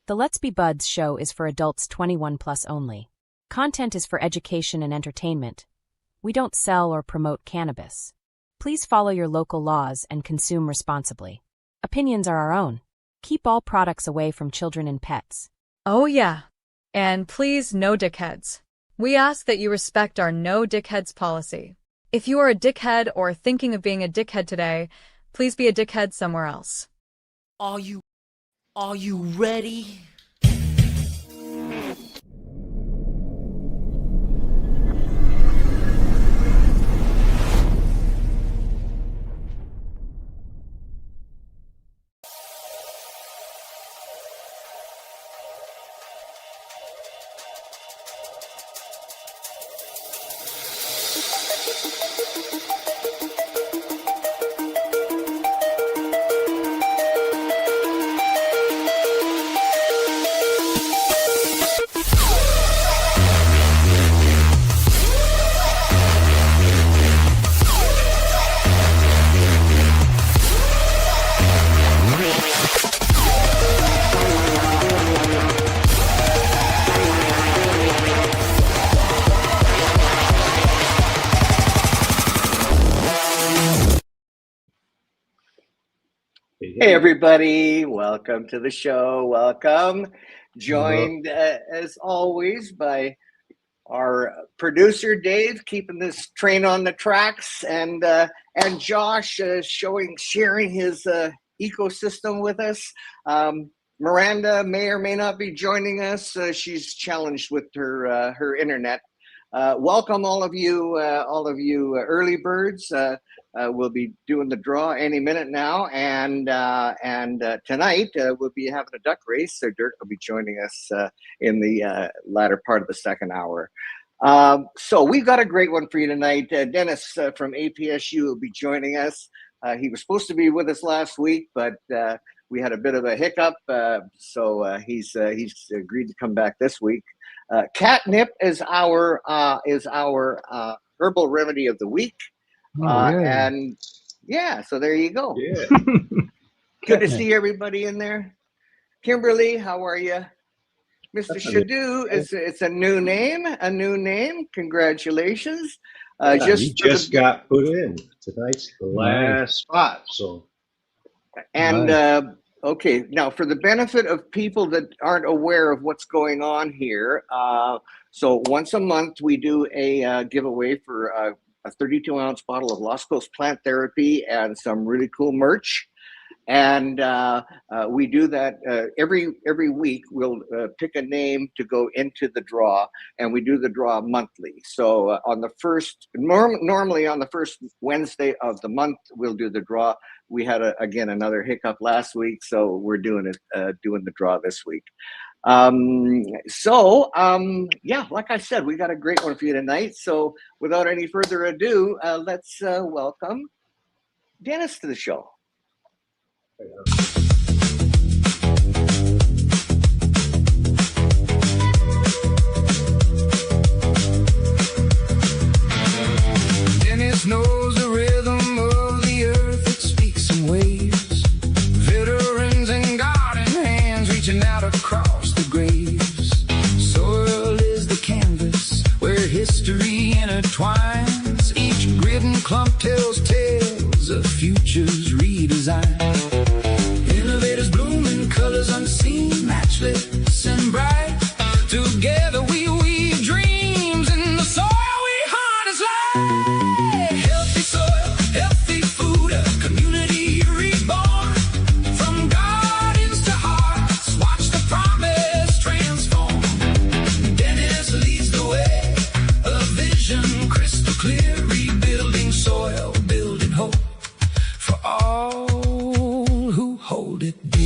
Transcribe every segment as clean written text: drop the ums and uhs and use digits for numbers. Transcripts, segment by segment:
The Let's Be Budz show is for adults 21 plus only. Content is for education and entertainment. We don't sell or promote cannabis. Please follow your local laws and consume responsibly. Opinions are our own. Keep all products away from children and pets. Oh yeah. And please, no dickheads. We ask that you respect our no dickheads policy. If you are a dickhead or thinking of being a dickhead today, please be a dickhead somewhere else. Are you ready? Hey everybody, welcome to the show. Welcome. Joined as always by our producer Dave, keeping this train on the tracks, and Josh sharing his ecosystem with us. Miranda may or may not be joining us. She's challenged with her internet. Welcome all of you early birds. We'll be doing the draw any minute now, and tonight we'll be having a duck race. So Dirk will be joining us in the latter part of the second hour. So we've got a great one for you tonight. Dennis from APSU will be joining us. He was supposed to be with us last week, but we had a bit of a hiccup, so he's agreed to come back this week. Catnip is our herbal remedy of the week. And yeah, so there you go. Yeah. Good to see everybody in there. Kimberly, how are you? Mr. Shadu, it's a new name. Congratulations. Just got put in. Tonight's the last spot. So, and okay, now for the benefit of people that aren't aware of what's going on here, so once a month we do a giveaway for a 32-ounce bottle of Lost Coast Plant Therapy and some really cool merch. And we do that every week. We'll pick a name to go into the draw, and we do the draw monthly. So on the first, normally on the first Wednesday of the month, we'll do the draw. We had again another hiccup last week, so we're doing the draw this week. Yeah, like I said, we got a great one for you tonight. So without any further ado, let's welcome Dennis to the show. Dennis knows the rhythm of the earth, it speaks in waves. Veterans and garden hands reaching out across the graves. Soil is the canvas where history intertwines. Each grid and clump tells tales of futures redesigned. Innovators bloom in colors unseen, matchless and bright. Together we weave dreams in the soil we harness life. Healthy soil, healthy food, a community reborn. From gardens to hearts, watch the promise transform. Dennis leads the way, a vision crystal clear, rebuilding soil, building hope for all who hold it dear.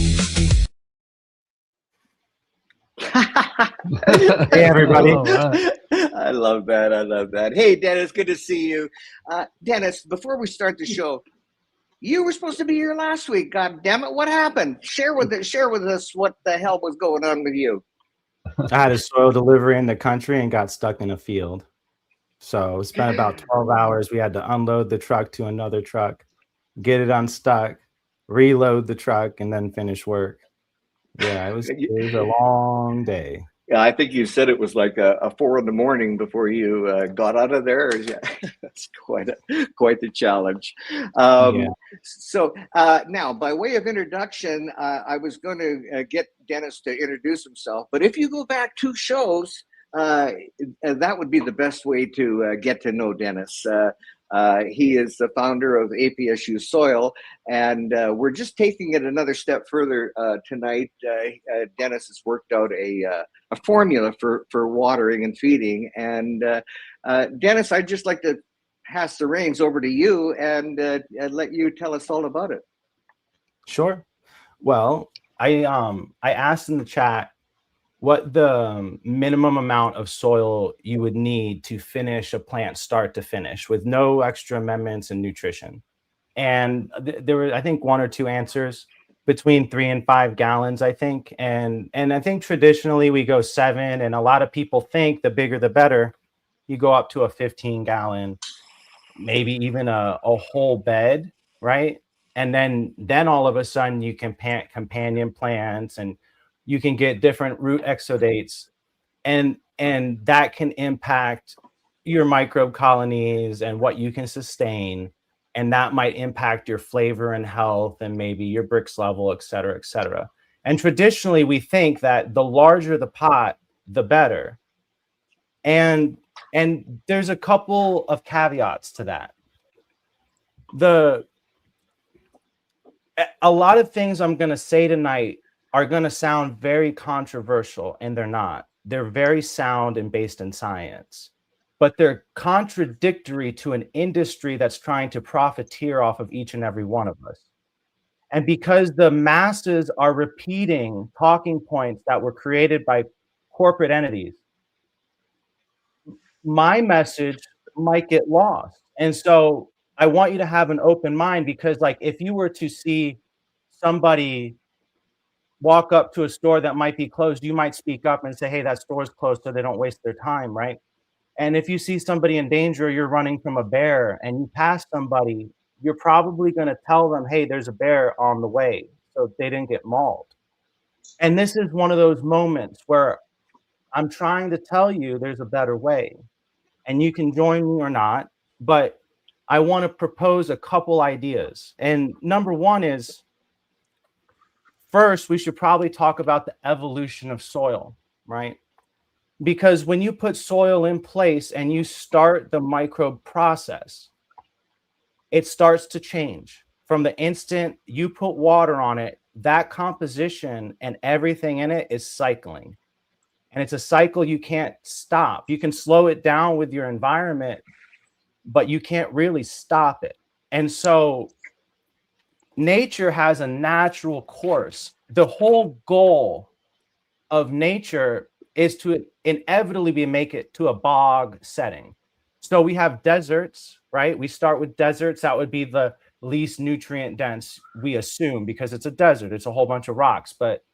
Hey everybody. I love that. Hey Dennis, good to see you. Dennis, before we start the show, you were supposed to be here last week. God damn it, what happened? Share with us what the hell was going on with you. I had a soil delivery in the country and got stuck in a field. So it's been about 12 hours. We had to unload the truck to another truck, get it unstuck, reload the truck, and then finish work. Yeah, it was a long day. Yeah, I think you said it was like a 4 a.m. before you got out of there. Yeah, that's quite the challenge. Yeah. So now, by way of introduction, I was going to get Dennis to introduce himself. But if you go back 2 shows, that would be the best way to get to know Dennis. He is the founder of APSU Soil, and we're just taking it another step further tonight. Dennis has worked out a formula for watering and feeding. And Dennis, I'd just like to pass the reins over to you and let you tell us all about it. Sure. Well, I asked in the chat what the minimum amount of soil you would need to finish a plant start to finish with no extra amendments and nutrition. And there were, I think, 1 or 2 answers, between 3 and 5 gallons, I think. And I think traditionally we go 7, and a lot of people think the bigger the better. You go up to a 15-gallon, maybe even a whole bed, right? And then all of a sudden you can companion plants, and you can get different root exudates, and that can impact your microbe colonies and what you can sustain. And that might impact your flavor and health and maybe your Brix level, et cetera, et cetera. And traditionally, we think that the larger the pot, the better. And there's a couple of caveats to that. A lot of things I'm going to say tonight are going to sound very controversial, and they're not. They're very sound and based in science. But they're contradictory to an industry that's trying to profiteer off of each and every one of us. And because the masses are repeating talking points that were created by corporate entities, my message might get lost. And so I want you to have an open mind, because like if you were to see somebody walk up to a store that might be closed, you might speak up and say, hey, that store's closed, so they don't waste their time, right? And if you see somebody in danger, you're running from a bear, and you pass somebody, you're probably going to tell them, hey, there's a bear on the way, so they didn't get mauled. And this is one of those moments where I'm trying to tell you there's a better way, and you can join me or not, but I want to propose a couple ideas. And number one is, first, we should probably talk about the evolution of soil, right? Because when you put soil in place and you start the microbe process, it starts to change. From the instant you put water on it, that composition and everything in it is cycling. And it's a cycle you can't stop. You can slow it down with your environment, but you can't really stop it. And so nature has a natural course. The whole goal of nature is to inevitably make it to a bog setting. So we have deserts, right? We start with deserts. That would be the least nutrient dense, we assume, because it's a desert. It's a whole bunch of rocks, but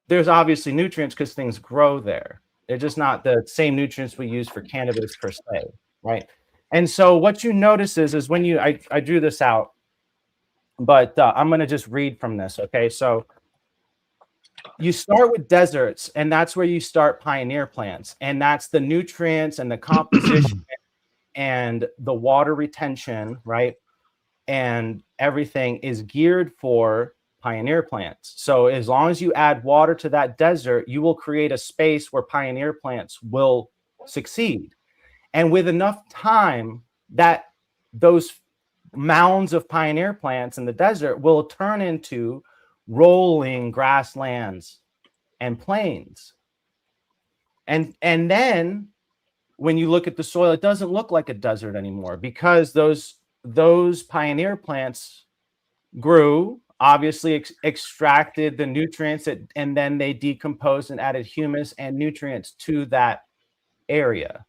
there's obviously nutrients because things grow there. They're just not the same nutrients we use for cannabis per se, right? And so what you notice is when I drew this out, but I'm going to just read from this, okay? So you start with deserts, and that's where you start pioneer plants, and that's the nutrients and the composition and the water retention, right? And everything is geared for pioneer plants. So as long as you add water to that desert, you will create a space where pioneer plants will succeed. And with enough time, that those mounds of pioneer plants in the desert will turn into rolling grasslands and plains. And then when you look at the soil, it doesn't look like a desert anymore, because those pioneer plants grew, obviously extracted the nutrients, and then they decomposed and added humus and nutrients to that area.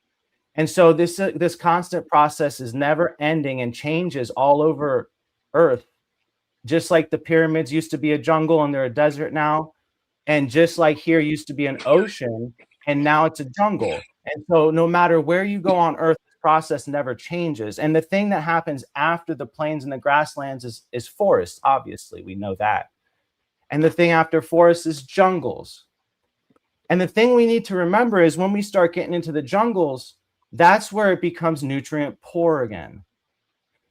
And so this constant process is never ending and changes all over Earth. Just like the pyramids used to be a jungle and they're a desert now. And just like here used to be an ocean and now it's a jungle. And so no matter where you go on Earth, this process never changes. And the thing that happens after the plains and the grasslands is forests, obviously, we know that. And the thing after forest is jungles. And the thing we need to remember is when we start getting into the jungles, that's where it becomes nutrient poor again.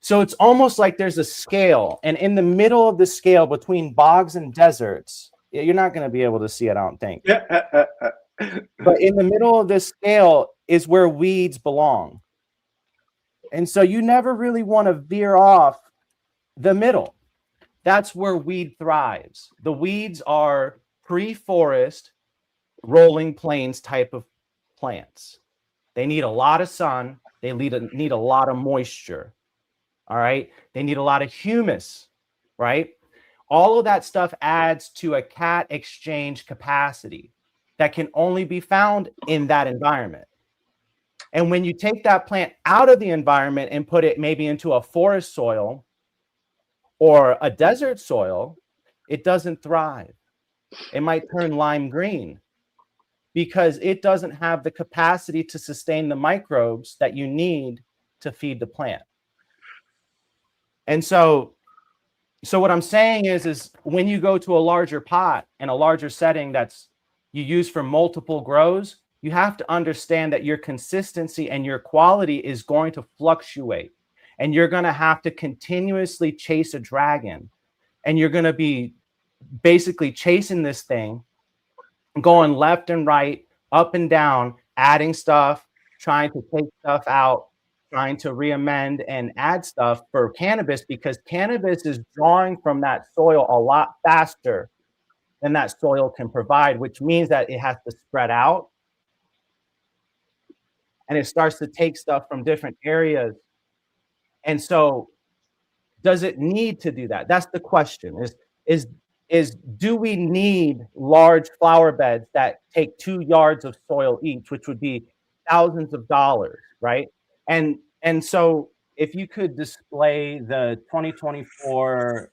So it's almost like there's a scale, and in the middle of the scale between bogs and deserts, you're not going to be able to see it, I don't think. But in the middle of this scale is where weeds belong. And so you never really want to veer off the middle. That's where weed thrives. The weeds are pre-forest, rolling plains type of plants. They need a lot of sun. They need a lot of moisture. All right. They need a lot of humus, right? All of that stuff adds to a cat exchange capacity that can only be found in that environment. And when you take that plant out of the environment and put it maybe into a forest soil or a desert soil, it doesn't thrive. It might turn lime green because it doesn't have the capacity to sustain the microbes that you need to feed the plant. And so what I'm saying is when you go to a larger pot and a larger setting that's you use for multiple grows, you have to understand that your consistency and your quality is going to fluctuate. And you're going to have to continuously chase a dragon. And you're going to be basically chasing this thing, going left and right, up and down, adding stuff, trying to take stuff out, trying to reamend and add stuff for cannabis, because cannabis is drawing from that soil a lot faster than that soil can provide, which means that it has to spread out. And it starts to take stuff from different areas. And so does it need to do that? That's the question. Is do we need large flower beds that take 2 yards of soil each, which would be thousands of dollars, right? And so if you could display the 2024,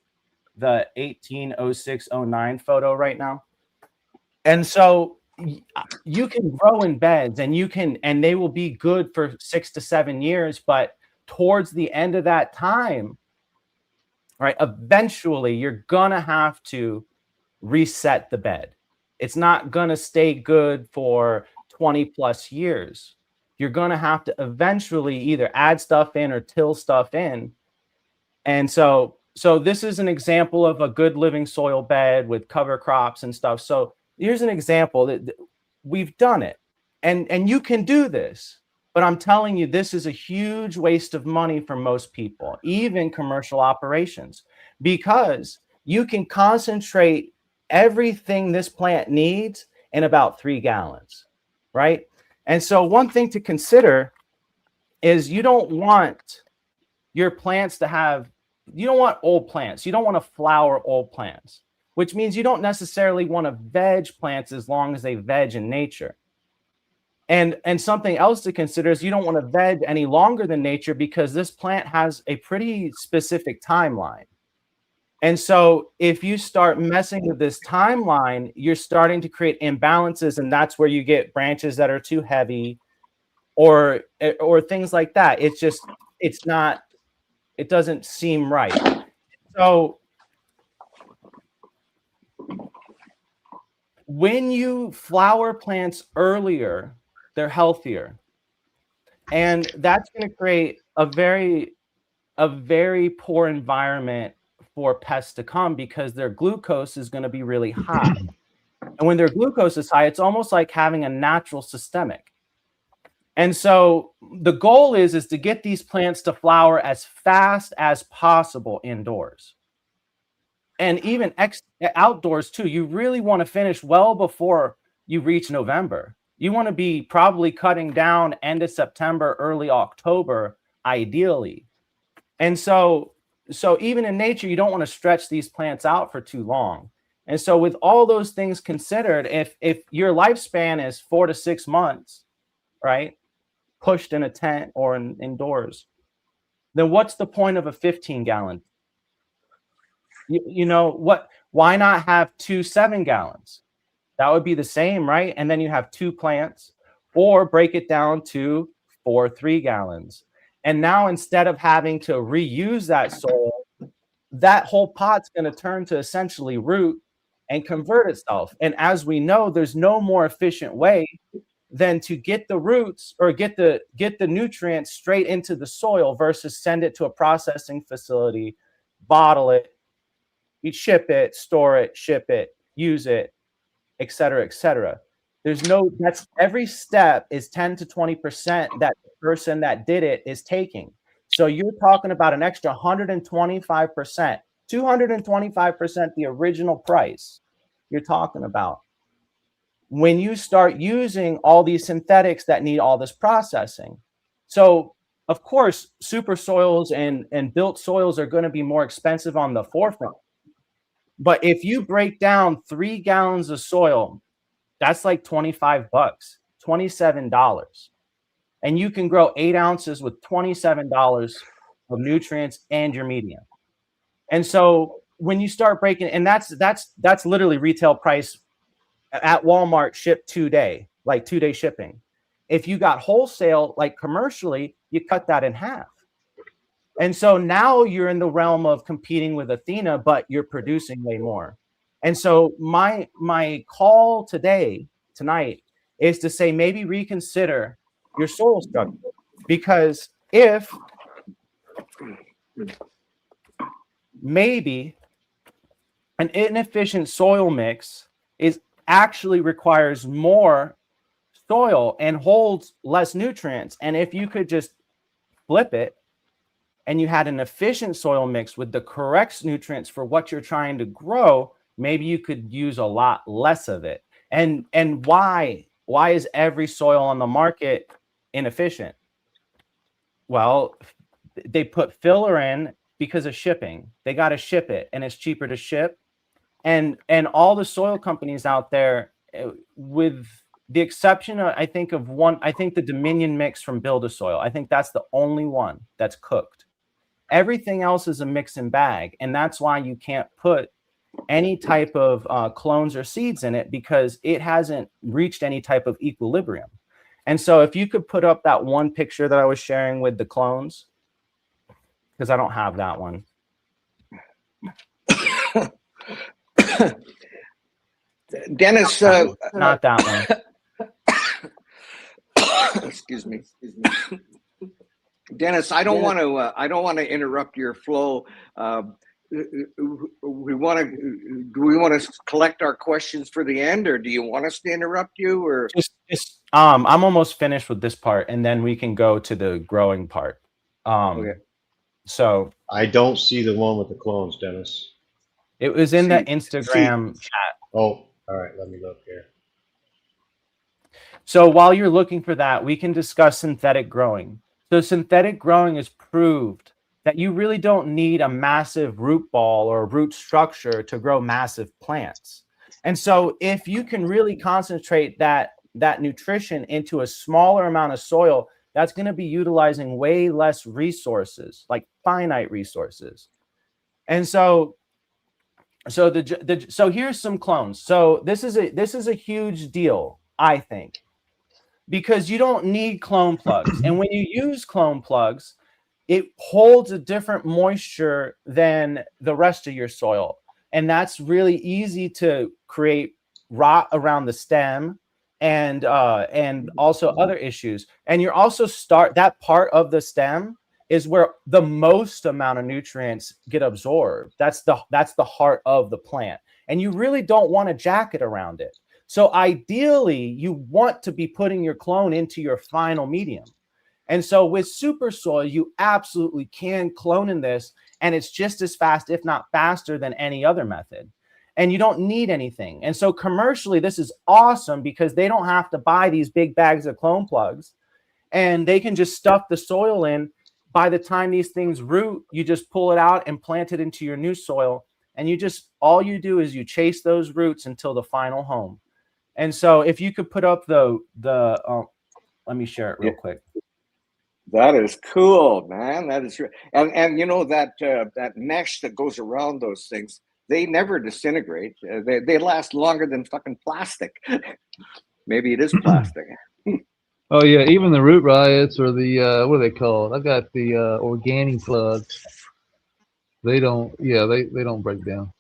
the 180609 photo right now. And so you can grow in beds and they will be good for 6 to 7 years, but towards the end of that time, right, eventually you're gonna have to reset the bed. It's not gonna stay good for 20 plus years. You're gonna have to eventually either add stuff in or till stuff in. And so this is an example of a good living soil bed with cover crops and stuff. So here's an example that we've done it, and you can do this. But I'm telling you, this is a huge waste of money for most people, even commercial operations, because you can concentrate everything this plant needs in about 3 gallons, right? And so one thing to consider is you don't want your plants to have, you don't want old plants. You don't want to flower old plants, which means you don't necessarily want to veg plants as long as they veg in nature. And something else to consider is you don't want to veg any longer than nature, because this plant has a pretty specific timeline. And so if you start messing with this timeline, you're starting to create imbalances, and that's where you get branches that are too heavy or things like that. It doesn't seem right. So when you flower plants earlier, they're healthier. And that's going to create a very poor environment for pests to come, because their glucose is going to be really high. And when their glucose is high, it's almost like having a natural systemic. And so the goal is to get these plants to flower as fast as possible indoors. And even outdoors too. You really want to finish well before you reach November. You want to be probably cutting down end of September, early October, ideally. And so even in nature, you don't want to stretch these plants out for too long. And so with all those things considered, if your lifespan is 4 to 6 months, right, pushed in a tent or indoors, then what's the point of a 15-gallon? You know what? Why not have 2 7-gallons? That would be the same, right? And then you have 2 plants, or break it down to 4 3-gallons. And now instead of having to reuse that soil, that whole pot's going to turn to essentially root, and convert itself. And as we know, there's no more efficient way than to get the roots or get the nutrients straight into the soil versus send it to a processing facility, bottle it, you ship it, store it, ship it, use it, et cetera, et cetera. That's every step is 10 to 20% that the person that did it is taking. So you're talking about an extra 125%, 225% the original price you're talking about when you start using all these synthetics that need all this processing. So of course, super soils and built soils are going to be more expensive on the forefront. But if you break down 3 gallons of soil, that's like $25, $27. And you can grow 8 ounces with $27 of nutrients and your medium. And so when you start breaking, and that's literally retail price at Walmart, shipped 2-day, like 2-day shipping. If you got wholesale, like commercially, you cut that in half. And so now you're in the realm of competing with Athena, but you're producing way more. And so my call tonight is to say, maybe reconsider your soil structure, because if maybe an inefficient soil mix actually requires more soil and holds less nutrients. And if you could just flip it and you had an efficient soil mix with the correct nutrients for what you're trying to grow, maybe you could use a lot less of it. And why is every soil on the market inefficient? Well, they put filler in because of shipping. They got to ship it, and it's cheaper to ship. And all the soil companies out there, with the exception of, I think the Dominion mix from Build-A-Soil, I think that's the only one that's cooked. Everything else is a mix and bag, and that's why you can't put any type of clones or seeds in it, because it hasn't reached any type of equilibrium. And so if you could put up that one picture that I was sharing with the clones, because I don't have that one. Dennis, not that one. Excuse me. Dennis, I don't want to interrupt your flow. Do we want to collect our questions for the end, or do you want us to interrupt you? Or I'm almost finished with this part, and then we can go to the growing part. Okay. So I don't see the one with the clones, Dennis. It was in the Instagram chat. Oh, all right. Let me look here. So while you're looking for that, we can discuss synthetic growing. So synthetic growing is proved that you really don't need a massive root ball or root structure to grow massive plants. And so if you can really concentrate that nutrition into a smaller amount of soil, that's going to be utilizing way less resources, like finite resources. And so here's some clones. So this is a huge deal, I think, because you don't need clone plugs. And when you use clone plugs, it holds a different moisture than the rest of your soil. And that's really easy to create rot around the stem and also other issues. And you're also that part of the stem is where the most amount of nutrients get absorbed. That's the heart of the plant. And you really don't want a jacket around it. So ideally, you want to be putting your clone into your final medium. And so with super soil, you absolutely can clone in this, and it's just as fast, if not faster, than any other method. And you don't need anything. And so commercially, this is awesome because they don't have to buy these big bags of clone plugs, and they can just stuff the soil in. By the time these things root, you just pull it out and plant it into your new soil. And all you do is you chase those roots until the final home. And so if you could put up let me share it real quick. That is cool, man. That is, and you know that mesh that goes around those things, they never disintegrate. They last longer than fucking plastic. Maybe it is plastic. Oh yeah, even the root riots or the what are they called? I got the organic plugs. They don't. Yeah, they don't break down.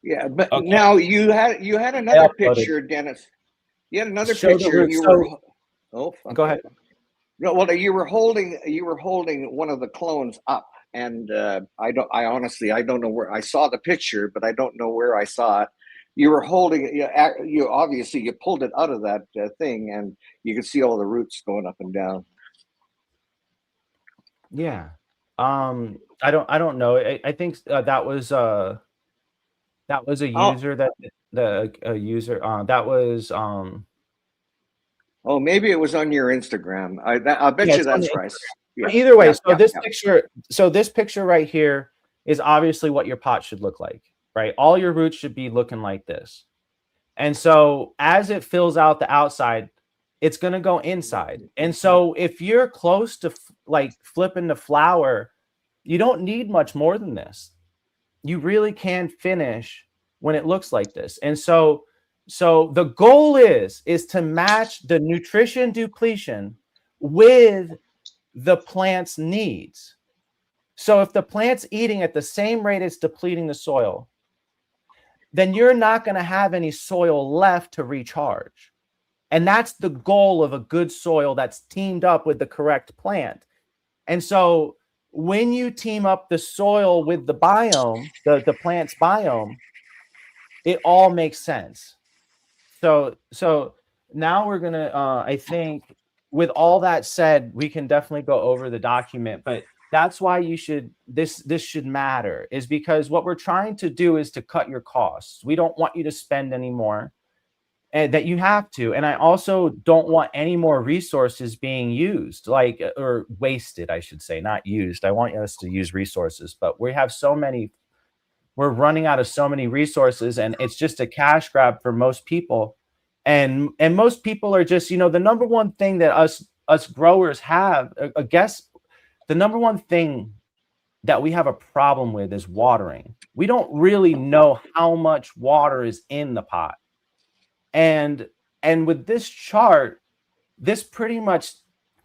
Yeah, but Okay. now you had another picture, Dennis. You had another Show the picture. root. You So- were Go ahead. No, well, you were holding one of the clones up, and I honestly don't know where I saw the picture, but I don't know where I saw it. You were holding it. You obviously you pulled it out of that thing, and you could see all the roots going up and down. Yeah. I don't know. I think that was a user that that was Oh, maybe it was on your Instagram. I bet Yeah, you it's on that's the right. But either way, this picture right here is obviously what your pot should look like, right? All your roots should be looking like this. And so as it fills out the outside, it's going to go inside. And so if you're close to like flipping the flower, you don't need much more than this. You really can finish when it looks like this. And so the goal is to match the nutrition depletion with the plant's needs. So if the plant's eating at the same rate it's depleting the soil, then you're not going to have any soil left to recharge. And that's the goal of a good soil that's teamed up with the correct plant. And so when you team up the soil with the biome, the plant's biome, it all makes sense. So now we're going to, I think, with all that said, we can definitely go over the document, but that's why you should, this should matter, is because what we're trying to do is to cut your costs. We don't want you to spend any more and that you have to. And I also don't want any more resources being used, like, or wasted, I should say, not used. I want us to use resources, but we have so many, we're running out of so many resources, and it's just a cash grab for most people. And most people are just, the number one thing that us growers have, the number one thing that we have a problem with is watering. We don't really know how much water is in the pot. And with this chart, this pretty much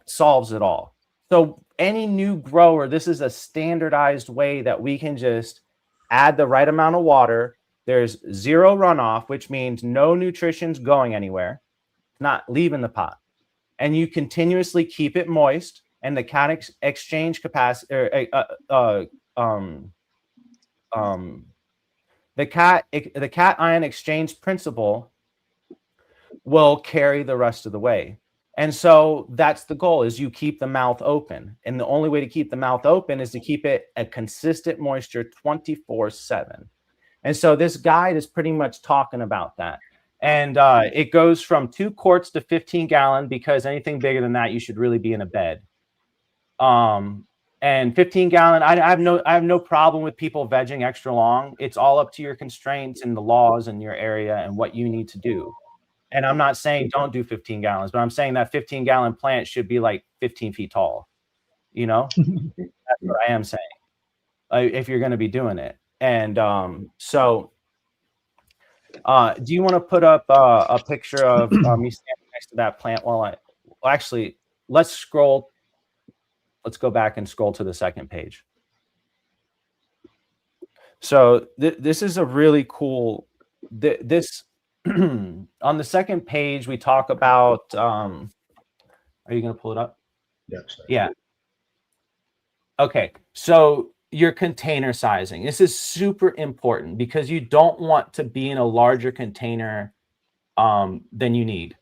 solves it all. So any new grower, this is a standardized way that we can just add the right amount of water. There's zero runoff, which means no nutrition's going anywhere, not leaving the pot. And you continuously keep it moist, and the cation exchange capacity, the cation exchange principle will carry the rest of the way. And so that's the goal, is you keep the mouth open. And the only way to keep the mouth open is to keep it a consistent moisture 24/7. And so this guide is pretty much talking about that. And it goes from 2 quarts to 15 gallon, because anything bigger than that, you should really be in a bed. And 15 gallon, I have no problem with people vegging extra long. It's all up to your constraints and the laws in your area and what you need to do. And I'm not saying don't do 15 gallons, but I'm saying that 15 gallon plant should be like 15 feet tall. That's what I am saying, if you're going to be doing it. And do you want to put up a picture of me standing next to that plant actually, let's scroll. Let's go back and scroll to the second page. So this is a really cool, this on the second page, we talk about, are you going to pull it up? Yes. Yeah. Okay. So your container sizing, this is super important, because you don't want to be in a larger container than you need,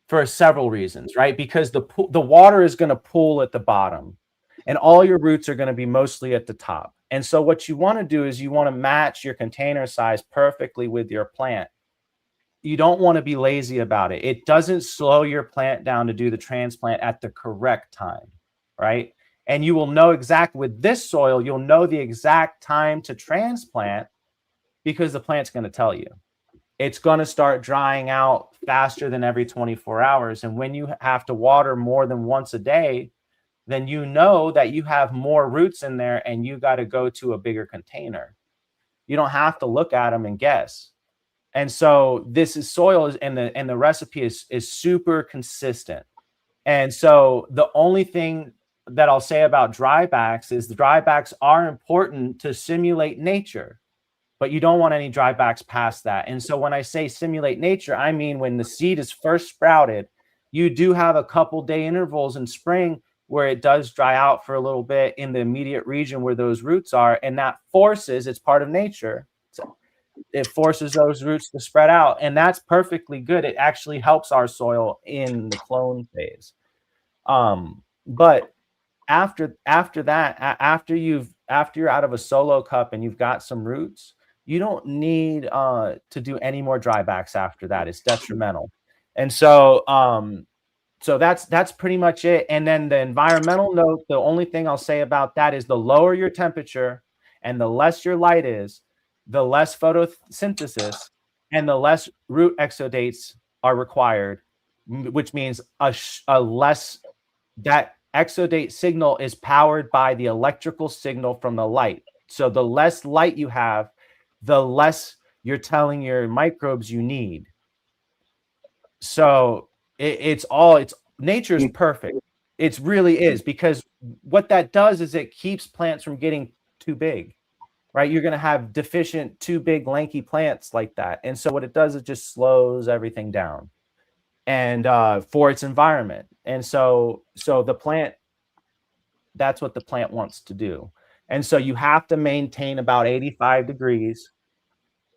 for several reasons, right? Because the water is going to pool at the bottom, and all your roots are going to be mostly at the top. And so what you want to do is you want to match your container size perfectly with your plant. You don't want to be lazy about it. It doesn't slow your plant down to do the transplant at the correct time, right? And you will know exactly, with this soil, you'll know the exact time to transplant, because the plant's going to tell you. It's going to start drying out faster than every 24 hours. And when you have to water more than once a day, then you know that you have more roots in there, and you got to go to a bigger container. You don't have to look at them and guess. And so this is soil, and the recipe is super consistent. And so the only thing that I'll say about drybacks is the drybacks are important to simulate nature, but you don't want any drybacks past that. And so when I say simulate nature, I mean when the seed is first sprouted, you do have a couple day intervals in spring where it does dry out for a little bit in the immediate region where those roots are, and that forces, it's part of nature, so it forces those roots to spread out, and that's perfectly good. It actually helps our soil in the clone phase. But after that, after you're out of a solo cup and you've got some roots, you don't need to do any more drybacks after that. It's detrimental. And so so that's pretty much it. And then the environmental note, the only thing I'll say about that is the lower your temperature and the less your light is, the less photosynthesis and the less root exudates are required, which means a less, that exudate signal is powered by the electrical signal from the light. So the less light you have, the less you're telling your microbes you need. So it's nature is perfect. It really is, because what that does is it keeps plants from getting too big, right? You're going to have deficient, too big, lanky plants like that. And so what it does is just slows everything down, and for its environment. And so the plant, that's what the plant wants to do. And so you have to maintain about 85 degrees,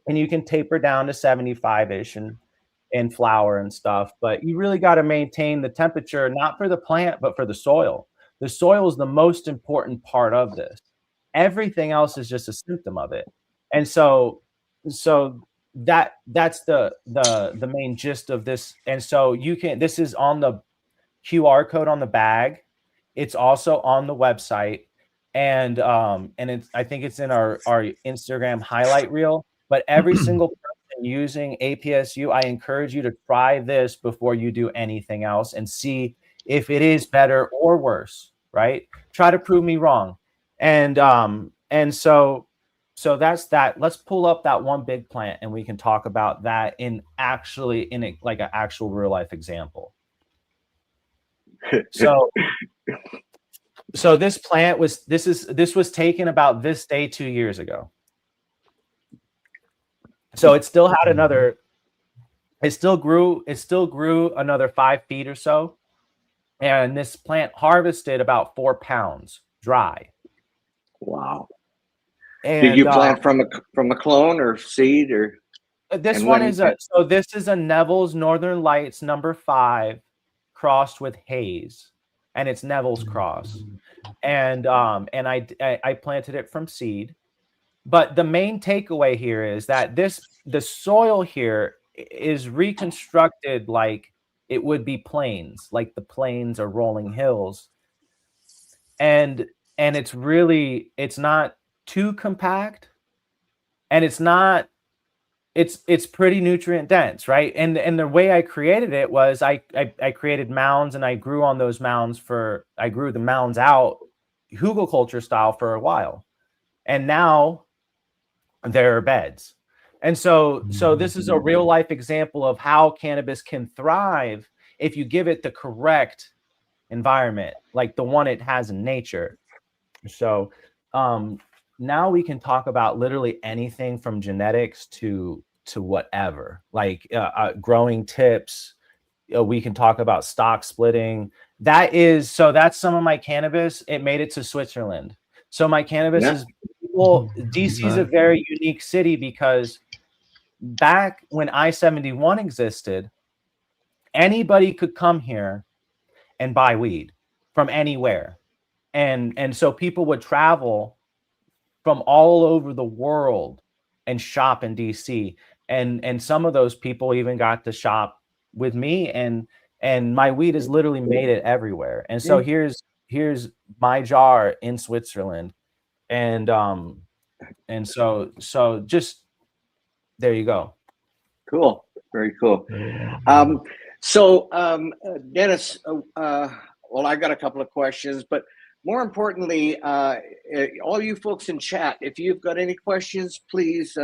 and you can taper down to 75-ish and flower and stuff, but you really got to maintain the temperature, not for the plant, but for the soil. The soil is the most important part of this. Everything else is just a symptom of it. And so that's the main gist of this. And so this is on the QR code on the bag. It's also on the website, and I think it's in our Instagram highlight reel. But every single person using APSU, I encourage you to try this before you do anything else and see if it is better or worse, right? Try to prove me wrong. And so that's that. Let's pull up that one big plant and we can talk about that in like an actual real life example. So this plant was taken about this day 2 years ago. So it still had it still grew another 5 feet or so. And this plant harvested about 4 pounds dry. Wow. And, did you plant from a clone or seed, or? This one is this is a Neville's Northern Lights number 5 crossed with Hayes, and it's Neville's cross. And I planted it from seed. But the main takeaway here is that the soil here is reconstructed like it would be plains, like the plains or rolling hills. And it's not too compact, and it's pretty nutrient dense, right? And the way I created it was I created mounds, and I grew on those mounds I grew the mounds out hugelkultur style for a while. And now there are beds. And so this is a real life example of how cannabis can thrive if you give it the correct environment, like the one it has in nature. So now we can talk about literally anything from genetics to whatever, like growing tips. We can talk about stock splitting. That's some of my cannabis. It made it to Switzerland. So my cannabis is, well, DC is a very unique city because back when I-71 existed, anybody could come here and buy weed from anywhere. And so people would travel from all over the world and shop in DC. And some of those people even got to shop with me, and my weed has literally made it everywhere. And so here's my jar in Switzerland. And so just there you go. Cool. Very cool. Dennis, well, I got a couple of questions, but more importantly, all you folks in chat, if you've got any questions, please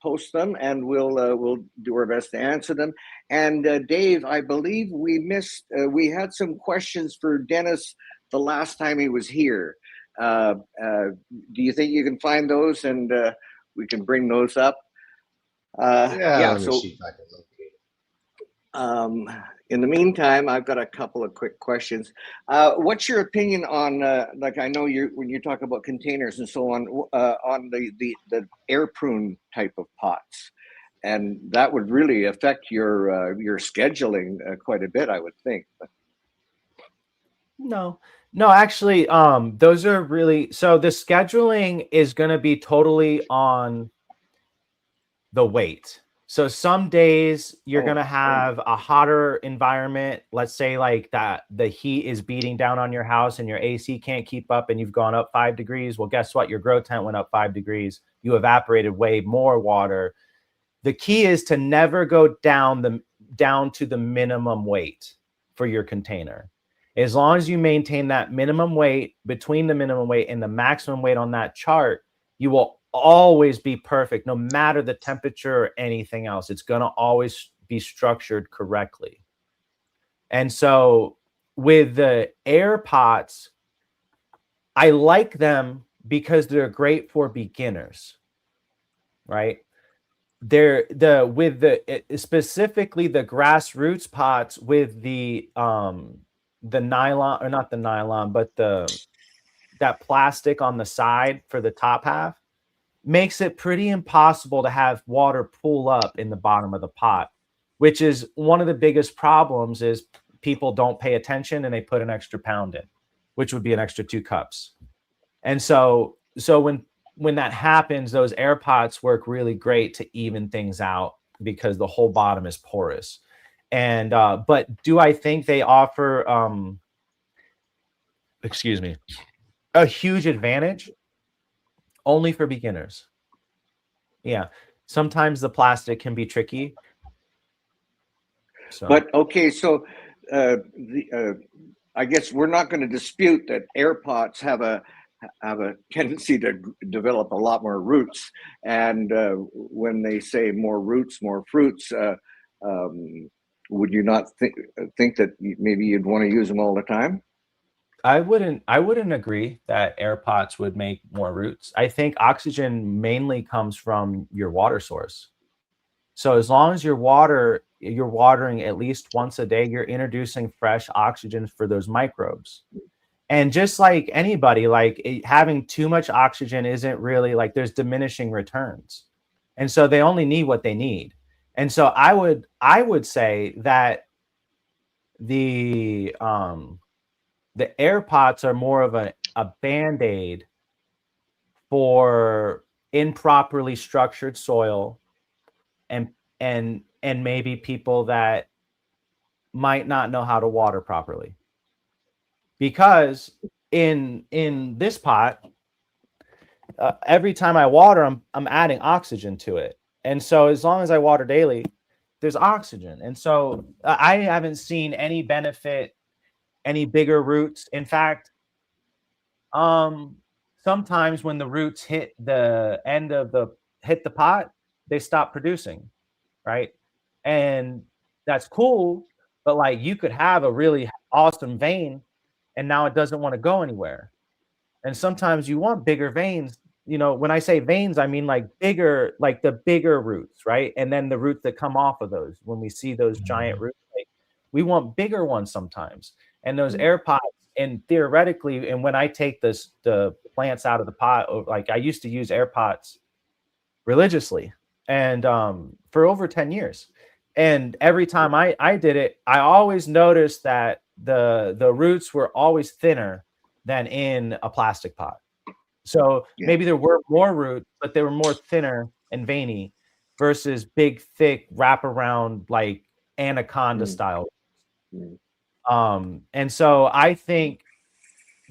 post them, and we'll do our best to answer them. And Dave, I believe we had some questions for Dennis the last time he was here. Do you think you can find those, and we can bring those up. Let me so see if I can locate it. in the meantime, I've got a couple of quick questions. What's your opinion on, like, I know when you talk about containers and so on the air prune type of pots, and that would really affect your scheduling quite a bit, I would think. No, actually, those are really, so the scheduling is going to be totally on the weight. So some days you're going to have a hotter environment. Let's say like that the heat is beating down on your house and your AC can't keep up and you've gone up 5 degrees. Well, guess what? Your grow tent went up 5 degrees. You evaporated way more water. The key is to never go down to the minimum weight for your container. As long as you maintain that minimum weight, between the minimum weight and the maximum weight on that chart, you will always be perfect, no matter the temperature or anything else. It's going to always be structured correctly. And so with the air pots, I like them because they're great for beginners, right? They're specifically the grassroots pots with the nylon, or not the nylon, but that plastic on the side for the top half makes it pretty impossible to have water pool up in the bottom of the pot, which is one of the biggest problems. Is people don't pay attention and they put an extra pound in, which would be an extra 2 cups. And so when that happens, those air pots work really great to even things out because the whole bottom is porous. And but do I think they offer a huge advantage? Only for beginners. Yeah, sometimes the plastic can be tricky. So. But okay, so I guess we're not going to dispute that air pots have a tendency to develop a lot more roots. And when they say more roots, more fruits, would you not think that maybe you'd want to use them all the time? I wouldn't agree that air pots would make more roots. I think oxygen mainly comes from your water source. So as long as you're watering at least once a day, you're introducing fresh oxygen for those microbes. And just like anybody, like having too much oxygen isn't really, like, there's diminishing returns. And so they only need what they need. And so I would say that the air pots are more of a band-aid for improperly structured soil and maybe people that might not know how to water properly. Because in this pot, every time I water, I'm adding oxygen to it. And so as long as I water daily, there's oxygen. And so I haven't seen any benefit, any bigger roots. In fact, sometimes when the roots hit the end of hit the pot, they stop producing, right? And that's cool, but like you could have a really awesome vein and now it doesn't want to go anywhere. And sometimes you want bigger veins. You know, when I say veins, I mean like bigger, like the bigger roots, right? And then the roots that come off of those, when we see those giant roots, like, we want bigger ones sometimes. And those air pots, and theoretically, and when I take the plants out of the pot, like I used to use air pots religiously and for over 10 years. And every time I did it, I always noticed that the roots were always thinner than in a plastic pot. So maybe there were more roots, but they were more thinner and veiny versus big, thick, wraparound, like anaconda style. And so I think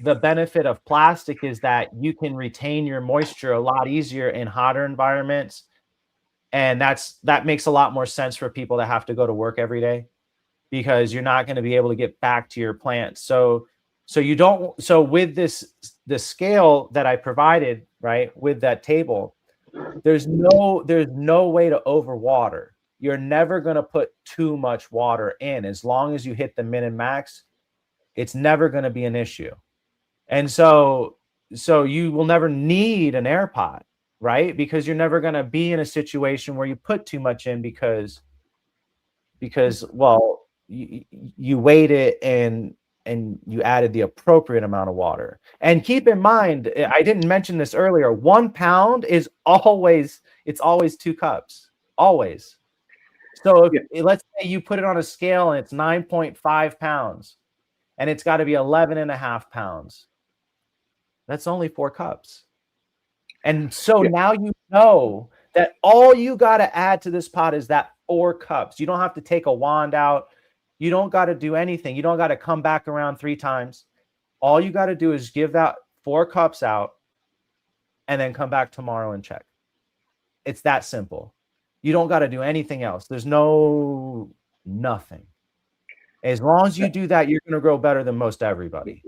the benefit of plastic is that you can retain your moisture a lot easier in hotter environments. And that makes a lot more sense for people that have to go to work every day, because you're not going to be able to get back to your plants. So with the scale that I provided, right, with that table, there's no way to overwater. You're never going to put too much water in. As long as you hit the min and max, it's never going to be an issue. And so you will never need an air pot. right? Because you're never going to be in a situation where you put too much in because well, you weighed it and you added the appropriate amount of water. And keep in mind, I didn't mention this earlier, 1 pound is always 2 cups, always. So if, let's say you put it on a scale and it's 9.5 pounds and it's got to be 11.5 pounds. That's only 4 cups. And so now you know that all you got to add to this pot is that 4 cups. You don't have to take a wand out. You don't got to do anything. You don't got to come back around 3 times. All you got to do is give that 4 cups out and then come back tomorrow and check. It's that simple. You don't got to do anything else. There's nothing. As long as you do that, you're going to grow better than most everybody.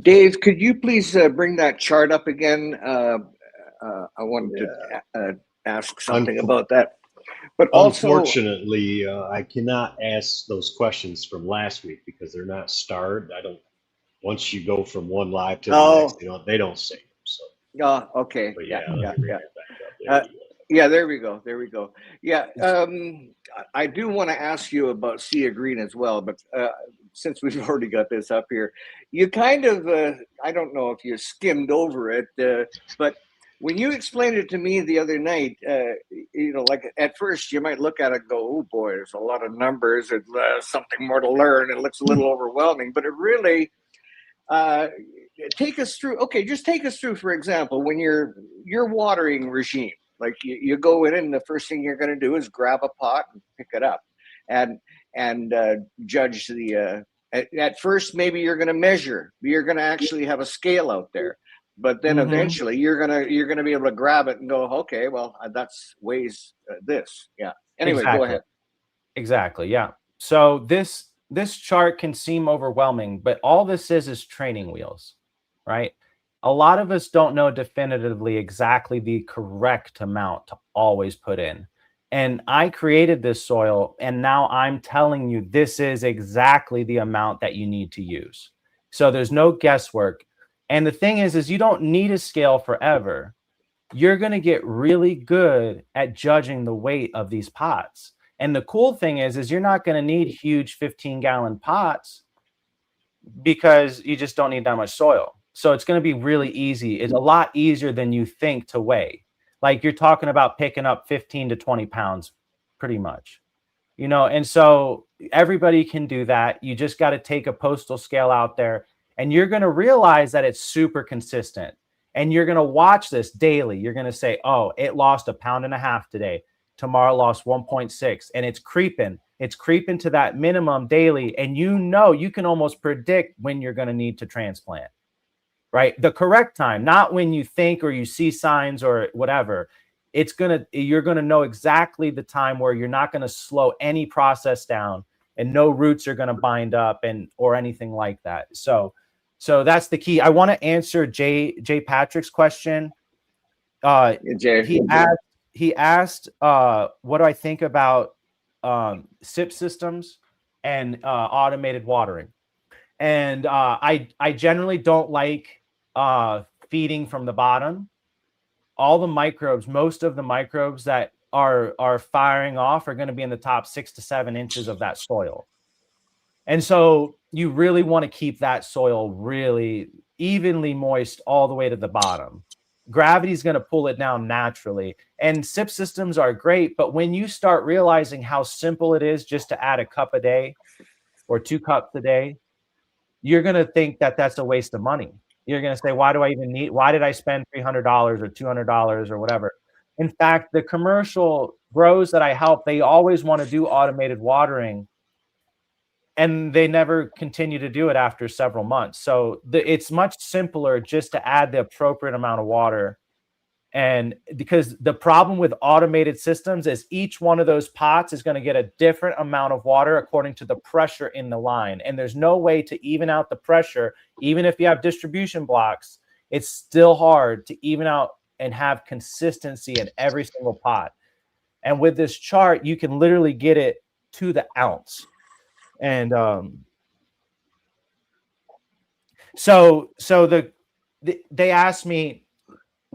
Dave, could you please bring that chart up again? I wanted to ask something about that. But also, unfortunately, I cannot ask those questions from last week because they're not starred. Once you go from one live to the next, they don't save them. So. Okay. But Yeah. There we go. Yeah. I do want to ask you about Sea of Green as well, but since we've already got this up here, you kind of, I don't know if you skimmed over it, but when you explained it to me the other night, like at first you might look at it and go, oh boy, there's a lot of numbers, there's something more to learn. It looks a little overwhelming, but it really, take us through, just take us through, for example, when your watering regime, like you go in and the first thing you're going to do is grab a pot and pick it up and judge the, at first, maybe you're going to measure, you're going to actually have a scale out there. But then eventually you're gonna be able to grab it and go, okay, well, that's weighs this. Yeah. Anyway, exactly. Go ahead. Exactly. Yeah. So this chart can seem overwhelming, but all this is training wheels, right? A lot of us don't know definitively exactly the correct amount to always put in. And I created this soil, and now I'm telling you this is exactly the amount that you need to use. So there's no guesswork. And the thing is you don't need a scale forever. You're going to get really good at judging the weight of these pots. And the cool thing is you're not going to need huge 15-gallon pots because you just don't need that much soil. So it's going to be really easy. It's a lot easier than you think to weigh. Like you're talking about picking up 15 to 20 pounds pretty much. And so everybody can do that. You just got to take a postal scale out there. And you're going to realize that it's super consistent. And you're going to watch this daily. You're going to say, oh, it lost 1.5 pounds today. Tomorrow lost 1.6. And it's creeping. It's creeping to that minimum daily. And you can almost predict when you're going to need to transplant, right? The correct time, not when you think or you see signs or whatever. You're going to know exactly the time where you're not going to slow any process down and no roots are going to bind up or anything like that. So that's the key. I want to answer Jay Patrick's question. He asked, what do I think about SIP systems and automated watering? And I generally don't like feeding from the bottom. All the microbes, most of the microbes that are firing off are going to be in the top 6 to 7 inches of that soil. And so you really want to keep that soil really evenly moist all the way to the bottom. Gravity is going to pull it down naturally. And SIP systems are great, but when you start realizing how simple it is just to add a cup a day or 2 cups a day, you're going to think that that's a waste of money. You're going to say, why did I spend $300 or $200 or whatever? In fact, the commercial grows that I help, they always want to do automated watering, and they never continue to do it after several months. So it's much simpler just to add the appropriate amount of water. And because the problem with automated systems is each one of those pots is going to get a different amount of water according to the pressure in the line. And there's no way to even out the pressure. Even if you have distribution blocks, it's still hard to even out and have consistency in every single pot. And with this chart, you can literally get it to the ounce. And so they asked me,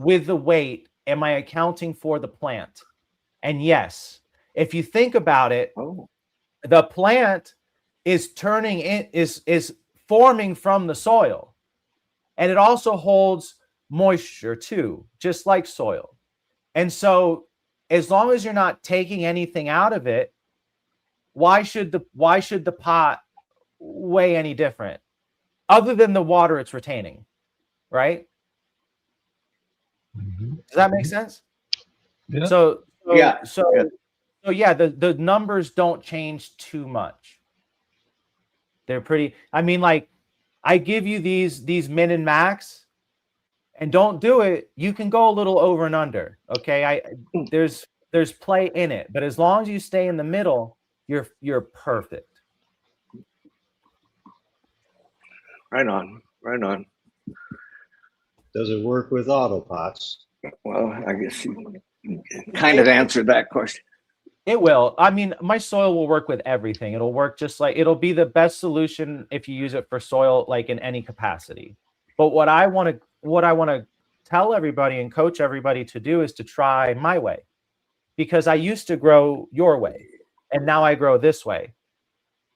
with the weight, am I accounting for the plant? And yes, if you think about it, the plant is is forming from the soil, and it also holds moisture too, just like soil. And so as long as you're not taking anything out of it, why should the pot weigh any different other than the water it's retaining, right? Does that make sense? Yeah. So Yeah. the numbers don't change too much. They're pretty, I mean, like, I give you these min and max, and don't do it. You can go a little over and under. Okay. There's play in it, but as long as you stay in the middle, you're perfect. Right on. Does it work with auto pots? Well, I guess you kind of answered that question. It will. I mean, my soil will work with everything. It'll work just like, it'll be the best solution if you use it for soil, like in any capacity. But what I want to tell everybody and coach everybody to do is to try my way, because I used to grow your way and now I grow this way.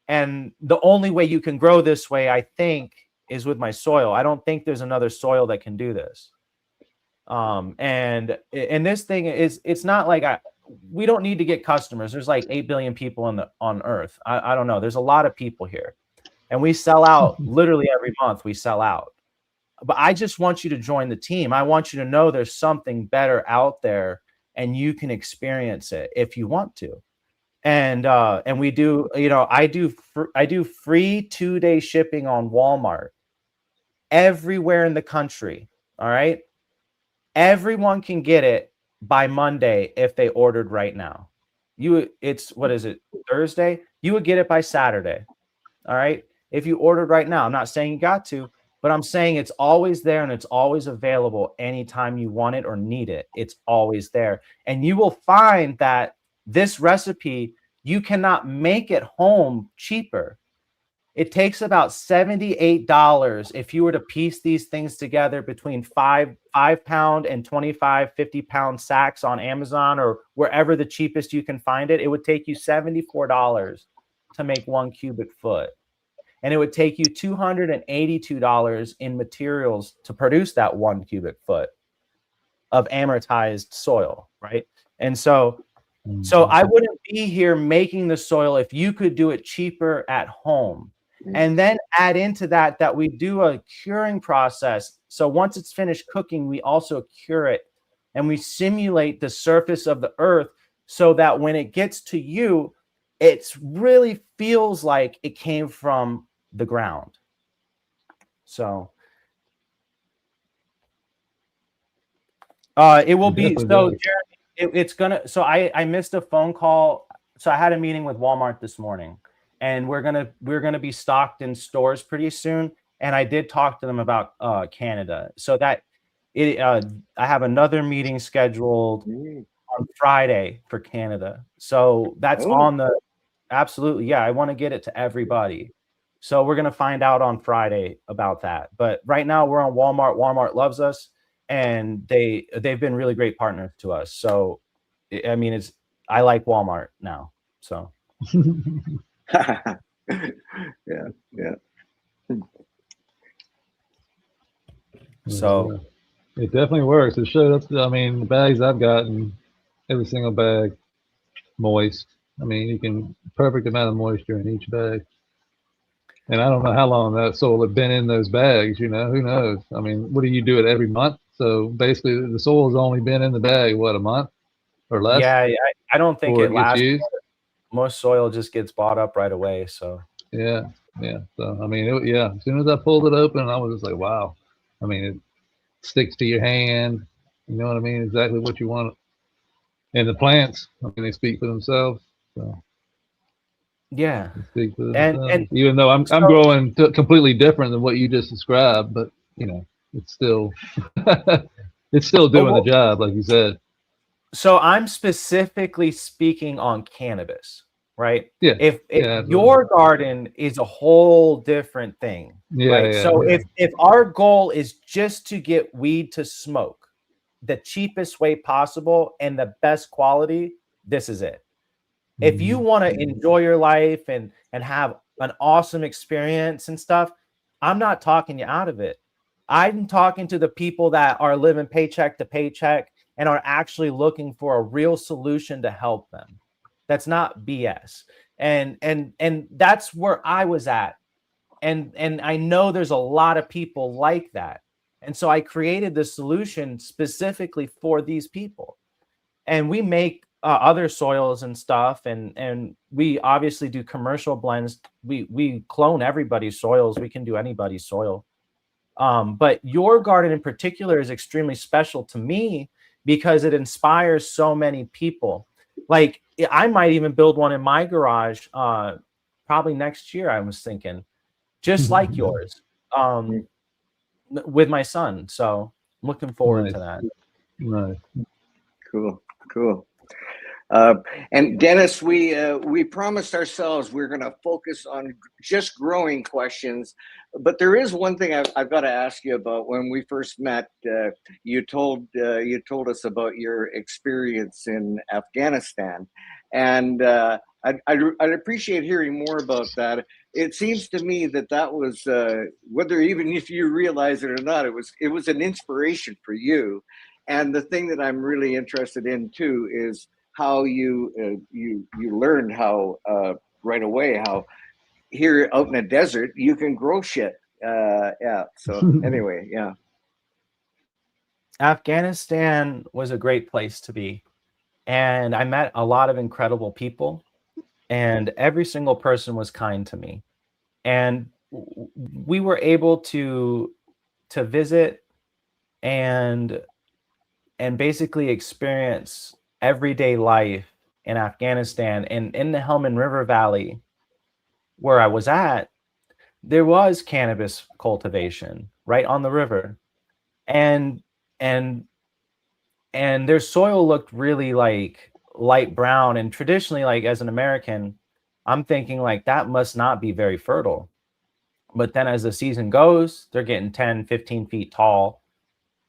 And the only way you can grow this way, I think, is with my soil. I don't think there's another soil that can do this. And this thing is, it's not like we don't need to get customers. There's like 8 billion people on earth. I don't know. There's a lot of people here, and we sell out literally every month. We sell out, but I just want you to join the team. I want you to know there's something better out there, and you can experience it if you want to. And we do, I do free 2-day shipping on Walmart everywhere in the country. All right. Everyone can get it by Monday if they ordered right now. What is it, Thursday? You would get it by Saturday. All right. If you ordered right now, I'm not saying you got to, but I'm saying it's always there and it's always available anytime you want it or need it. It's always there. And you will find that this recipe, you cannot make it home cheaper. It takes about $78 if you were to piece these things together between 5-pound and 50-pound sacks on Amazon or wherever the cheapest you can find it. It would take you $74 to make 1 cubic foot. And it would take you $282 in materials to produce that 1 cubic foot of amortized soil, right? And so I wouldn't be here making the soil if you could do it cheaper at home. And then add into that we do a curing process. So once it's finished cooking, we also cure it and we simulate the surface of the earth so that when it gets to you, it really feels like it came from the ground. So it will be, so Jeremy, it's gonna, so I missed a phone call. So I had a meeting with Walmart this morning. And we're gonna be stocked in stores pretty soon. And I did talk to them about Canada, so that I have another meeting scheduled on Friday for Canada. So that's on the absolutely, yeah. I want to get it to everybody. So we're gonna find out on Friday about that. But right now we're on Walmart. Walmart loves us, and they've been really great partners to us. So I mean, I like Walmart now. So. yeah. So it definitely works. It showed up. I mean, the bags I've gotten, every single bag moist. I mean, you can perfect amount of moisture in each bag. And I don't know how long that soil had been in those bags. Who knows? I mean, what do you do it every month? So basically, the soil has only been in the bag a month or less. Yeah, I don't think it lasts. Used. Most soil just gets bought up right away. So yeah. So I mean, as soon as I pulled it open, I was just like, wow. I mean, it sticks to your hand. You know what I mean? Exactly what you want. And the plants, I mean, they speak for themselves. So yeah, they speak for themselves. And even though I'm growing completely different than what you just described, but it's still it's still doing the job, like you said. So I'm specifically speaking on cannabis, right? Yeah. If your garden is a whole different thing, right? So if our goal is just to get weed to smoke, the cheapest way possible and the best quality, this is it. If you want to enjoy your life and have an awesome experience and stuff, I'm not talking you out of it. I'm talking to the people that are living paycheck to paycheck and are actually looking for a real solution to help them. That's not BS. And that's where I was at. And I know there's a lot of people like that. And so I created the solution specifically for these people. And we make other soils and stuff, and we obviously do commercial blends. We clone everybody's soils. We can do anybody's soil. But your garden in particular is extremely special to me because it inspires so many people. Like, I might even build one in my garage probably next year, I was thinking, just like yours, with my son. So I'm looking forward to that. Nice. Cool. And Dennis, we promised ourselves we're going to focus on just growing questions, but there is one thing I've got to ask you about. When we first met, you told us about your experience in Afghanistan, and I'd appreciate hearing more about that. It seems to me that was whether even if you realize it or not, it was an inspiration for you. And the thing that I'm really interested in too is how you learned how right away how here out in the desert you can grow shit. So anyway, yeah. Afghanistan was a great place to be, and I met a lot of incredible people, and every single person was kind to me, and we were able to visit and basically experience everyday life in Afghanistan. And in the Helmand River Valley where I was at, there was cannabis cultivation right on the river, and their soil looked really like light brown. And traditionally, like as an American, I'm thinking like that must not be very fertile. But then as the season goes, they're getting 10, 15 feet tall,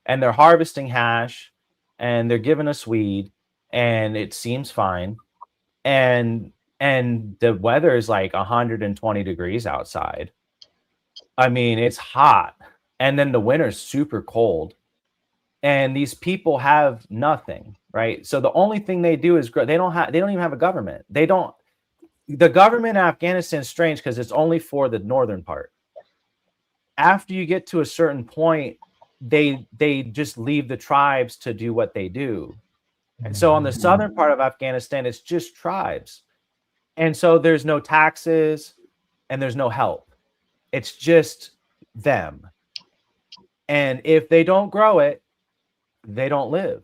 and they're harvesting hash, and they're giving us weed, and it seems fine. And the weather is like 120 degrees outside. I mean, it's hot. And then the winter's super cold. And these people have nothing, right? So the only thing they do is grow. They don't even have a government. The government in Afghanistan is strange because it's only for the northern part. After you get to a certain point, they just leave the tribes to do what they do. And so on the southern part of Afghanistan, it's just tribes. And so there's no taxes and there's no help. It's just them. And if they don't grow it, they don't live.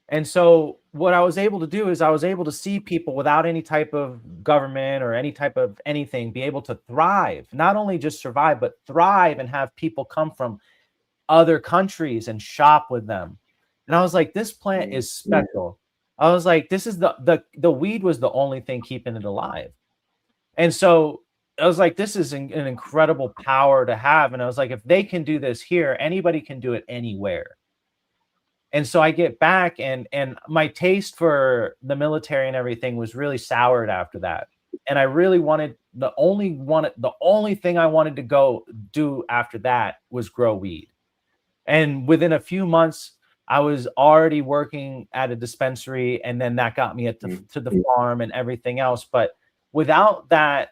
And so what I was able to do is I was able to see people without any type of government or any type of anything be able to thrive, not only just survive, but thrive and have people come from other countries and shop with them. And I was like, this plant is special. I was like, this is the weed was the only thing keeping it alive. And so I was like, this is an incredible power to have. And I was like, if they can do this here, anybody can do it anywhere. And so I get back and my taste for the military and everything was really soured after that. And I really wanted the only thing I wanted to go do after that was grow weed. And within a few months, I was already working at a dispensary, and then that got me to the farm and everything else. But without that,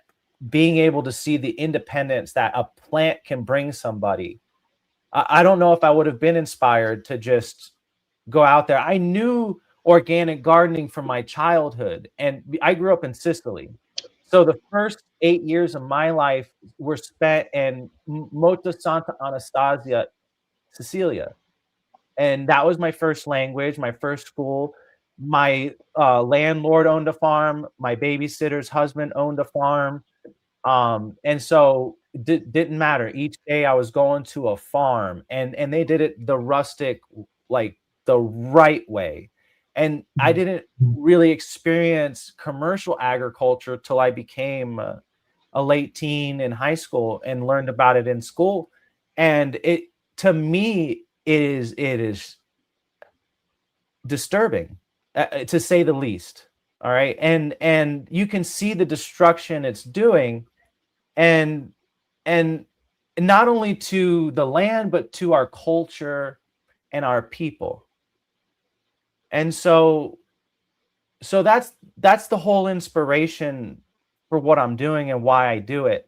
being able to see the independence that a plant can bring somebody, I don't know if I would have been inspired to just go out there. I knew organic gardening from my childhood, and I grew up in Sicily. So the first 8 years of my life were spent in Mota Santa Anastasia, Sicilia. And that was my first language, my first school. My landlord owned a farm. My babysitter's husband owned a farm. And so it didn't matter. Each day I was going to a farm, and they did it the rustic, like the right way. And I didn't really experience commercial agriculture till I became a late teen in high school and learned about it in school. And to me, it is disturbing, to say the least. All right, and you can see the destruction it's doing, and not only to the land but to our culture and our people. And so that's the whole inspiration for what I'm doing and why I do it.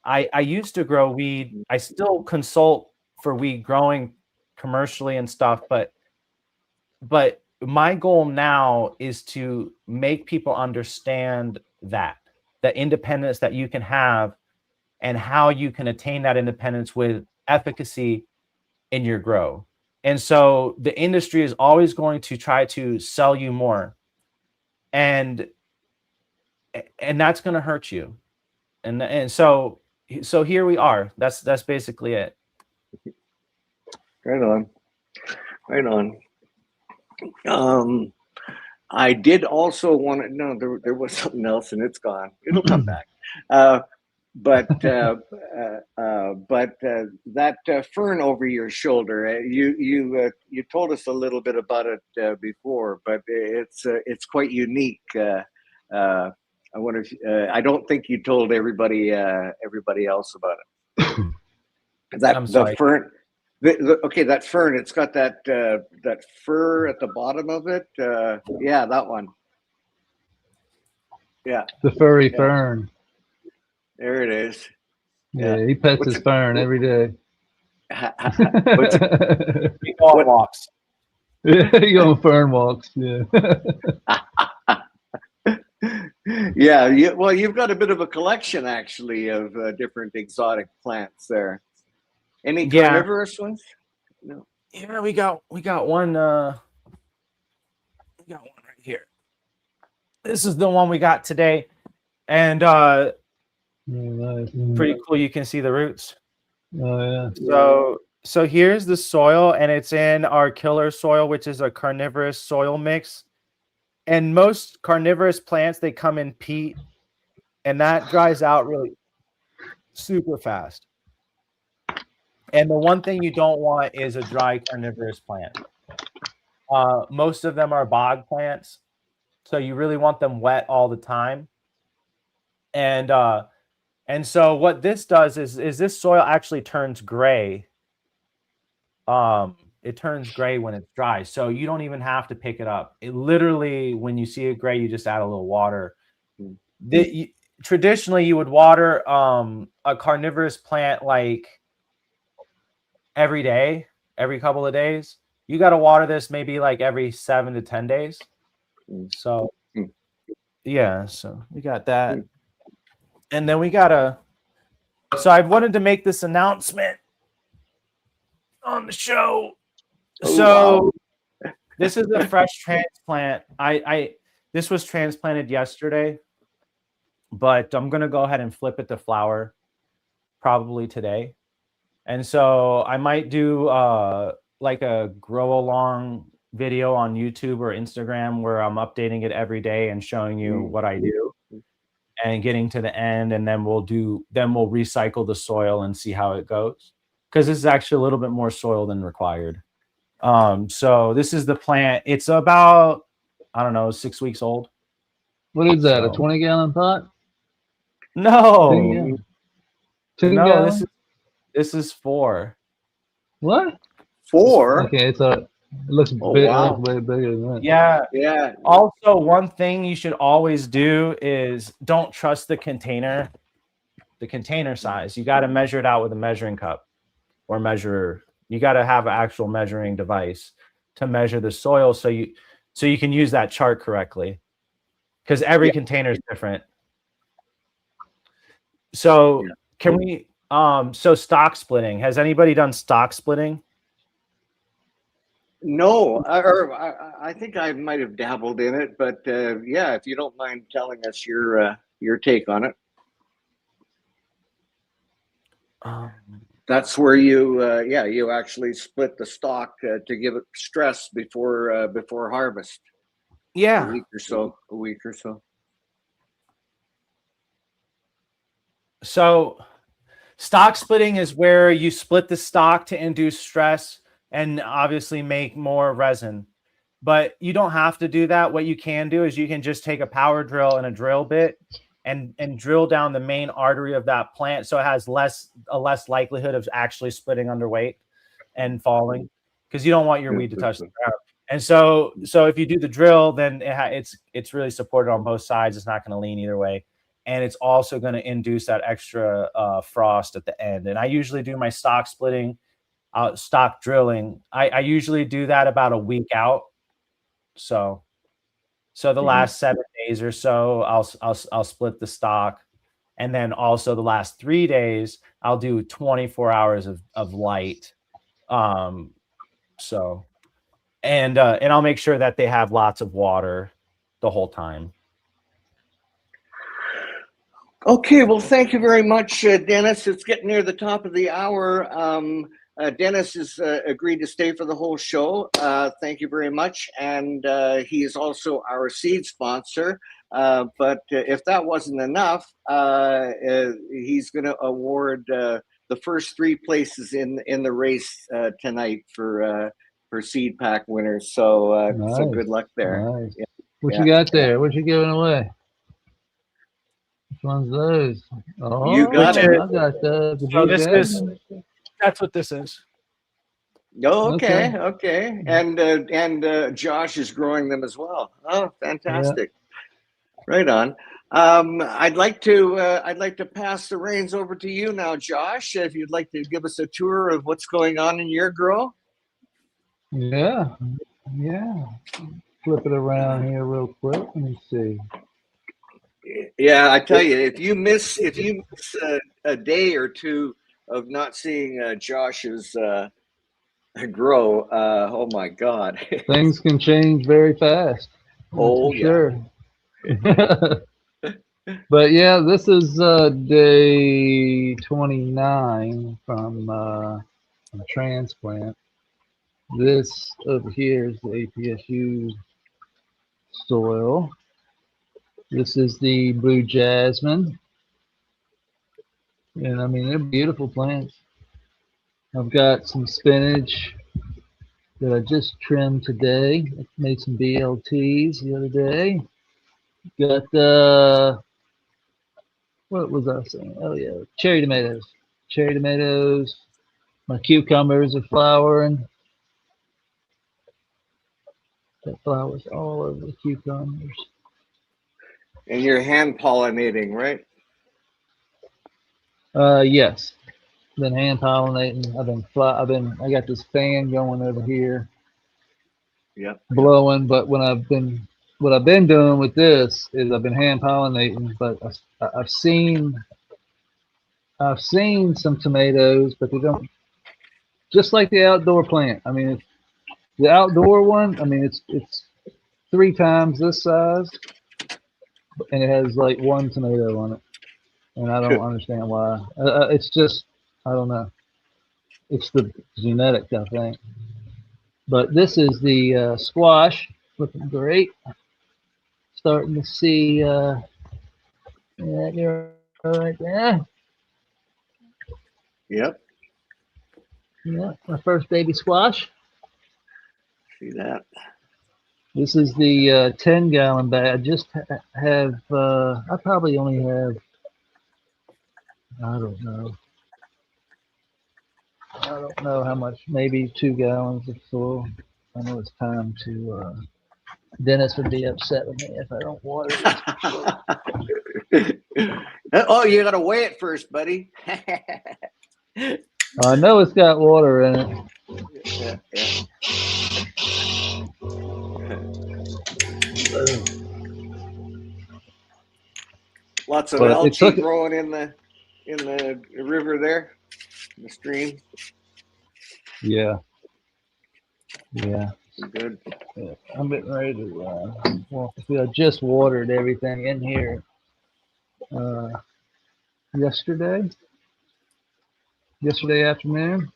I used to grow weed. I still consult for weed growing commercially and stuff, but my goal now is to make people understand that independence that you can have and how you can attain that independence with efficacy in your grow. And so the industry is always going to try to sell you more, and that's going to hurt you. And so here we are. That's basically it. Right on. Right on. I did also want to know there was something else and it's gone. It'll come back. But that fern over your shoulder, you told us a little bit about it before, but it's quite unique. I wonder if I don't think you told everybody else about it. The fern. Okay, that fern, it's got that fur at the bottom of it. Yeah, that one. Yeah. The furry fern. There it is. Yeah, he pets his fern every day. He go on walks. Yeah, he go on fern walks. Yeah. Yeah. Well, you've got a bit of a collection actually of different exotic plants there. Any carnivorous ones? No. Yeah, we got one. We got one right here. This is the one we got today, and nice. pretty cool. You can see the roots. Oh yeah. So here's the soil, and it's in our killer soil, which is a carnivorous soil mix. And most carnivorous plants, they come in peat, and that dries out really super fast. And the one thing you don't want is a dry carnivorous plant. Most of them are bog plants, so you really want them wet all the time. And so what this does is this soil actually turns gray. It turns gray when it's dry, so you don't even have to pick it up. It literally, when you see it gray, you just add a little water. Traditionally, you would water a carnivorous plant like every day, every couple of days. You got to water this maybe like every 7 to 10 days. So yeah, so we got that. And then we got so I wanted to make this announcement on the show. So this is a fresh transplant. This was transplanted yesterday, but I'm going to go ahead and flip it to flower probably today. And so I might do like a grow along video on YouTube or Instagram where I'm updating it every day and showing you what I do and getting to the end. And then we'll recycle the soil and see how it goes. Because this is actually a little bit more soil than required. So this is the plant. It's about, I don't know, 6 weeks old. What is that? A 20-gallon pot? No. 2 No, gallons? this is 4. What? 4? Okay, it looks big. It looks way bigger than that. Yeah. Also, one thing you should always do is don't trust the container size. You got to measure it out with a measuring cup or measurer. You got to have an actual measuring device to measure the soil so you can use that chart correctly, because every container is different. So can we so stock splitting, has anybody done stock splitting? No, I think I might have dabbled in it, but yeah, if you don't mind telling us your take on it. That's where you actually split the stalk to give it stress before harvest. Yeah, a week or so. So stock splitting is where you split the stalk to induce stress and obviously make more resin. but you don't have to do that. What you can do is you can just take a power drill and a drill bit and drill down the main artery of that plant, so it has a less likelihood of actually splitting underweight and falling, because you don't want your weed to touch the ground. And so if you do the drill, then it's really supported on both sides. It's not going to lean either way, and it's also going to induce that extra frost at the end. And I usually do my stock splitting, stock drilling. I usually do that about a week out. So the last 7 days or so, I'll split the stock, and then also the last 3 days I'll do 24 hours of light. And I'll make sure that they have lots of water the whole time. Okay, well, thank you very much, Dennis. It's getting near the top of the hour. Dennis has agreed to stay for the whole show. Thank you very much. And he is also our seed sponsor. But if that wasn't enough, he's going to award the first 3 places in the race tonight for seed pack winners. So, Nice. So good luck there. Nice. Yeah. What you got there? What you giving away? Which one's those? Oh, You got it. I got those. So that's what this is. Oh, okay. And Josh is growing them as well. Oh, fantastic. Yeah. Right on. I'd like to pass the reins over to you now, Josh, if you'd like to give us a tour of what's going on in your grow. Yeah. Flip it around here real quick. Let me see. Yeah, I tell you, if you miss a day or two of not seeing Josh's grow, oh my God, things can change very fast. Oh, yeah. Sure. But yeah, this is day 29 from a transplant. This over here is the APSU soil. This is the blue jasmine. And I mean, they're beautiful plants. I've got some spinach that I just trimmed today. I made some BLTs the other day. Got what was I saying? Oh yeah, cherry tomatoes. Cherry tomatoes. My cucumbers are flowering. Got flowers all over the cucumbers. And you're hand pollinating, right? Yes. Been hand pollinating. I got this fan going over here. Yep. Blowing, but what I've been doing with this is I've been hand pollinating, but I've seen some tomatoes, but they don't, just like the outdoor plant. I mean, the outdoor one, I mean, it's 3 times this size, and it has like 1 tomato on it, and I don't understand why. It's just, I don't know. It's the genetics, I think. But this is the squash, looking great. Starting to see that there right there. Yep. Yeah, my first baby squash. See that? This is the 10-gallon bag. I just have, I probably only have, I don't know how much, maybe 2 gallons of soil. I know it's time to, Dennis would be upset with me if I don't water it. Oh, you got to weigh it first, buddy. I know it's got water in it. Yeah. Lots of algae growing in the river there, in the stream. Yeah. Good. Yeah. I'm getting ready to walk. I just watered everything in here yesterday afternoon.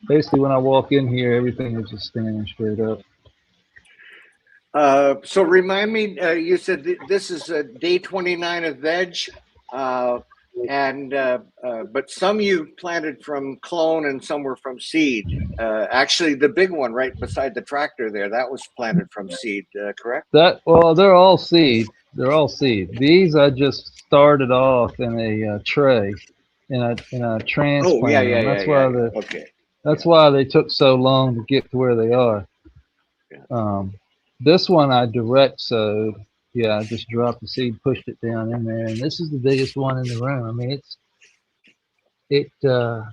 Basically, when I walk in here, everything is just standing straight up. So remind me, you said this is day 29 of veg. and but some you planted from clone and some were from seed. Actually, the big one right beside the tractor there, that was planted from seed, correct? Well, they're all seed. They're all seed. These I just started off in a tray, in a transplant. Oh, yeah. That's why Okay. that's why they took so long to get to where they are. This one I direct sowed. Yeah, I just dropped the seed, pushed it down in there, and this is the biggest one in the room. I mean, the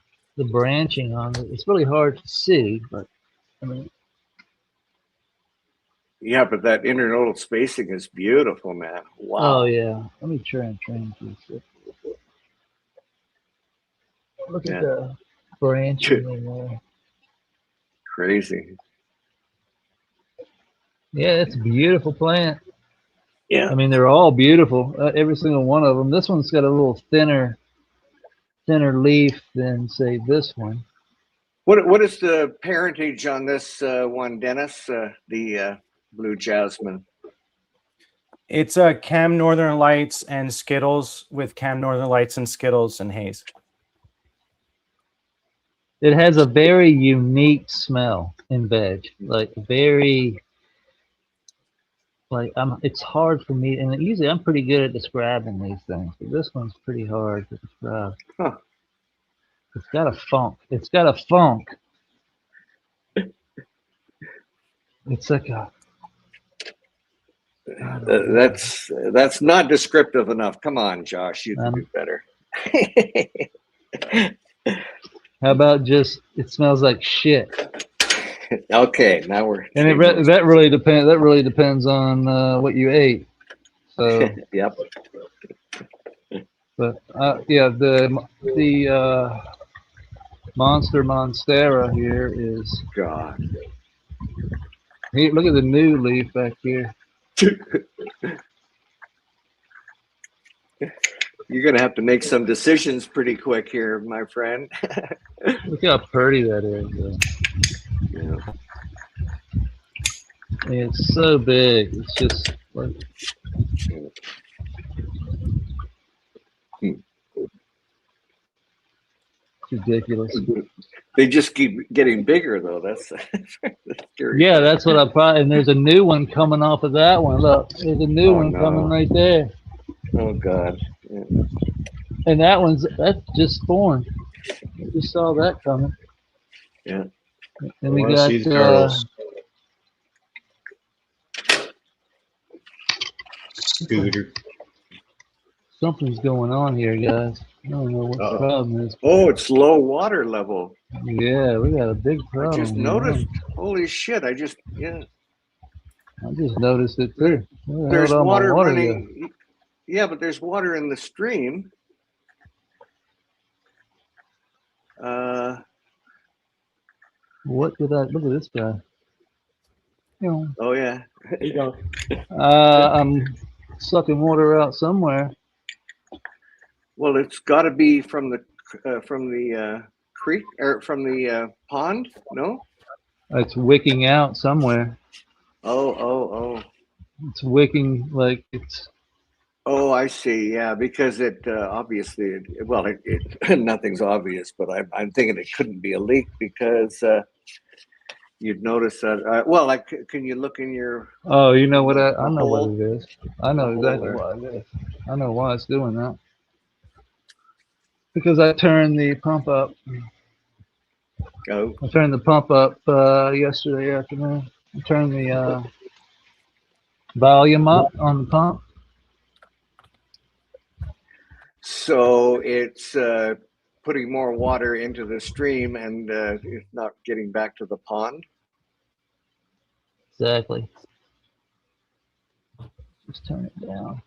branching on it, it's really hard to see, but I mean, Yeah, but that internodal spacing is beautiful, man. Wow. oh yeah. Let me try and change this. Look Yeah. at the branching in there. Crazy. Yeah, it's a beautiful plant. Yeah. I mean, they're all beautiful, every single one of them. This one's got a little thinner leaf than say this one. What is the parentage on this one, Dennis? The blue jasmine. It's Cam Northern Lights and Skittles, with Cam Northern Lights and Skittles and haze. It has a very unique smell in veg, like very, like it's hard for me, and usually I'm pretty good at describing these things, but this one's pretty hard to describe. Huh. It's got a funk. It's got a funk. It's like a. That's not descriptive enough. Come on, Josh, you can do better. How about just it smells like shit? Okay, now we're. And that really depends. That really depends on what you ate. So. Yep. But yeah, the Monster Monstera here is. God. Hey, look at the new leaf back here. You're gonna have to make some decisions pretty quick here, my friend. Look how pretty that is. Yeah. It's so big. It's just like. It's ridiculous. They just keep getting bigger, though. That's scary. Yeah, that's what I probably. And there's a new one coming off of that one. Look, there's a new one coming right there. Oh God. Yeah. And that's just spawned. I just saw that coming. Yeah. And we got Scooter. something's going on here, guys. I don't know what the problem is. Oh, it's low water level. Yeah, we got a big problem. I just noticed. Holy shit! I just noticed it too. There's water running. Yeah, but there's water in the stream. What did I look at this guy? Oh yeah. I'm sucking water out somewhere. Well, it's got to be from the creek or from the pond. No. It's wicking out somewhere. Oh. It's wicking like it's. Oh, I see. Yeah, because it obviously, nothing's obvious, but I'm thinking it couldn't be a leak because you'd notice that. Can you look in your? Oh, you know what? I know what it is. I know exactly why it is. I know why it's doing that. Because I turned the pump up. Oh. I turned the pump up yesterday afternoon. I turned the volume up on the pump. So it's putting more water into the stream and it's not getting back to the pond. Exactly. Just turn it down.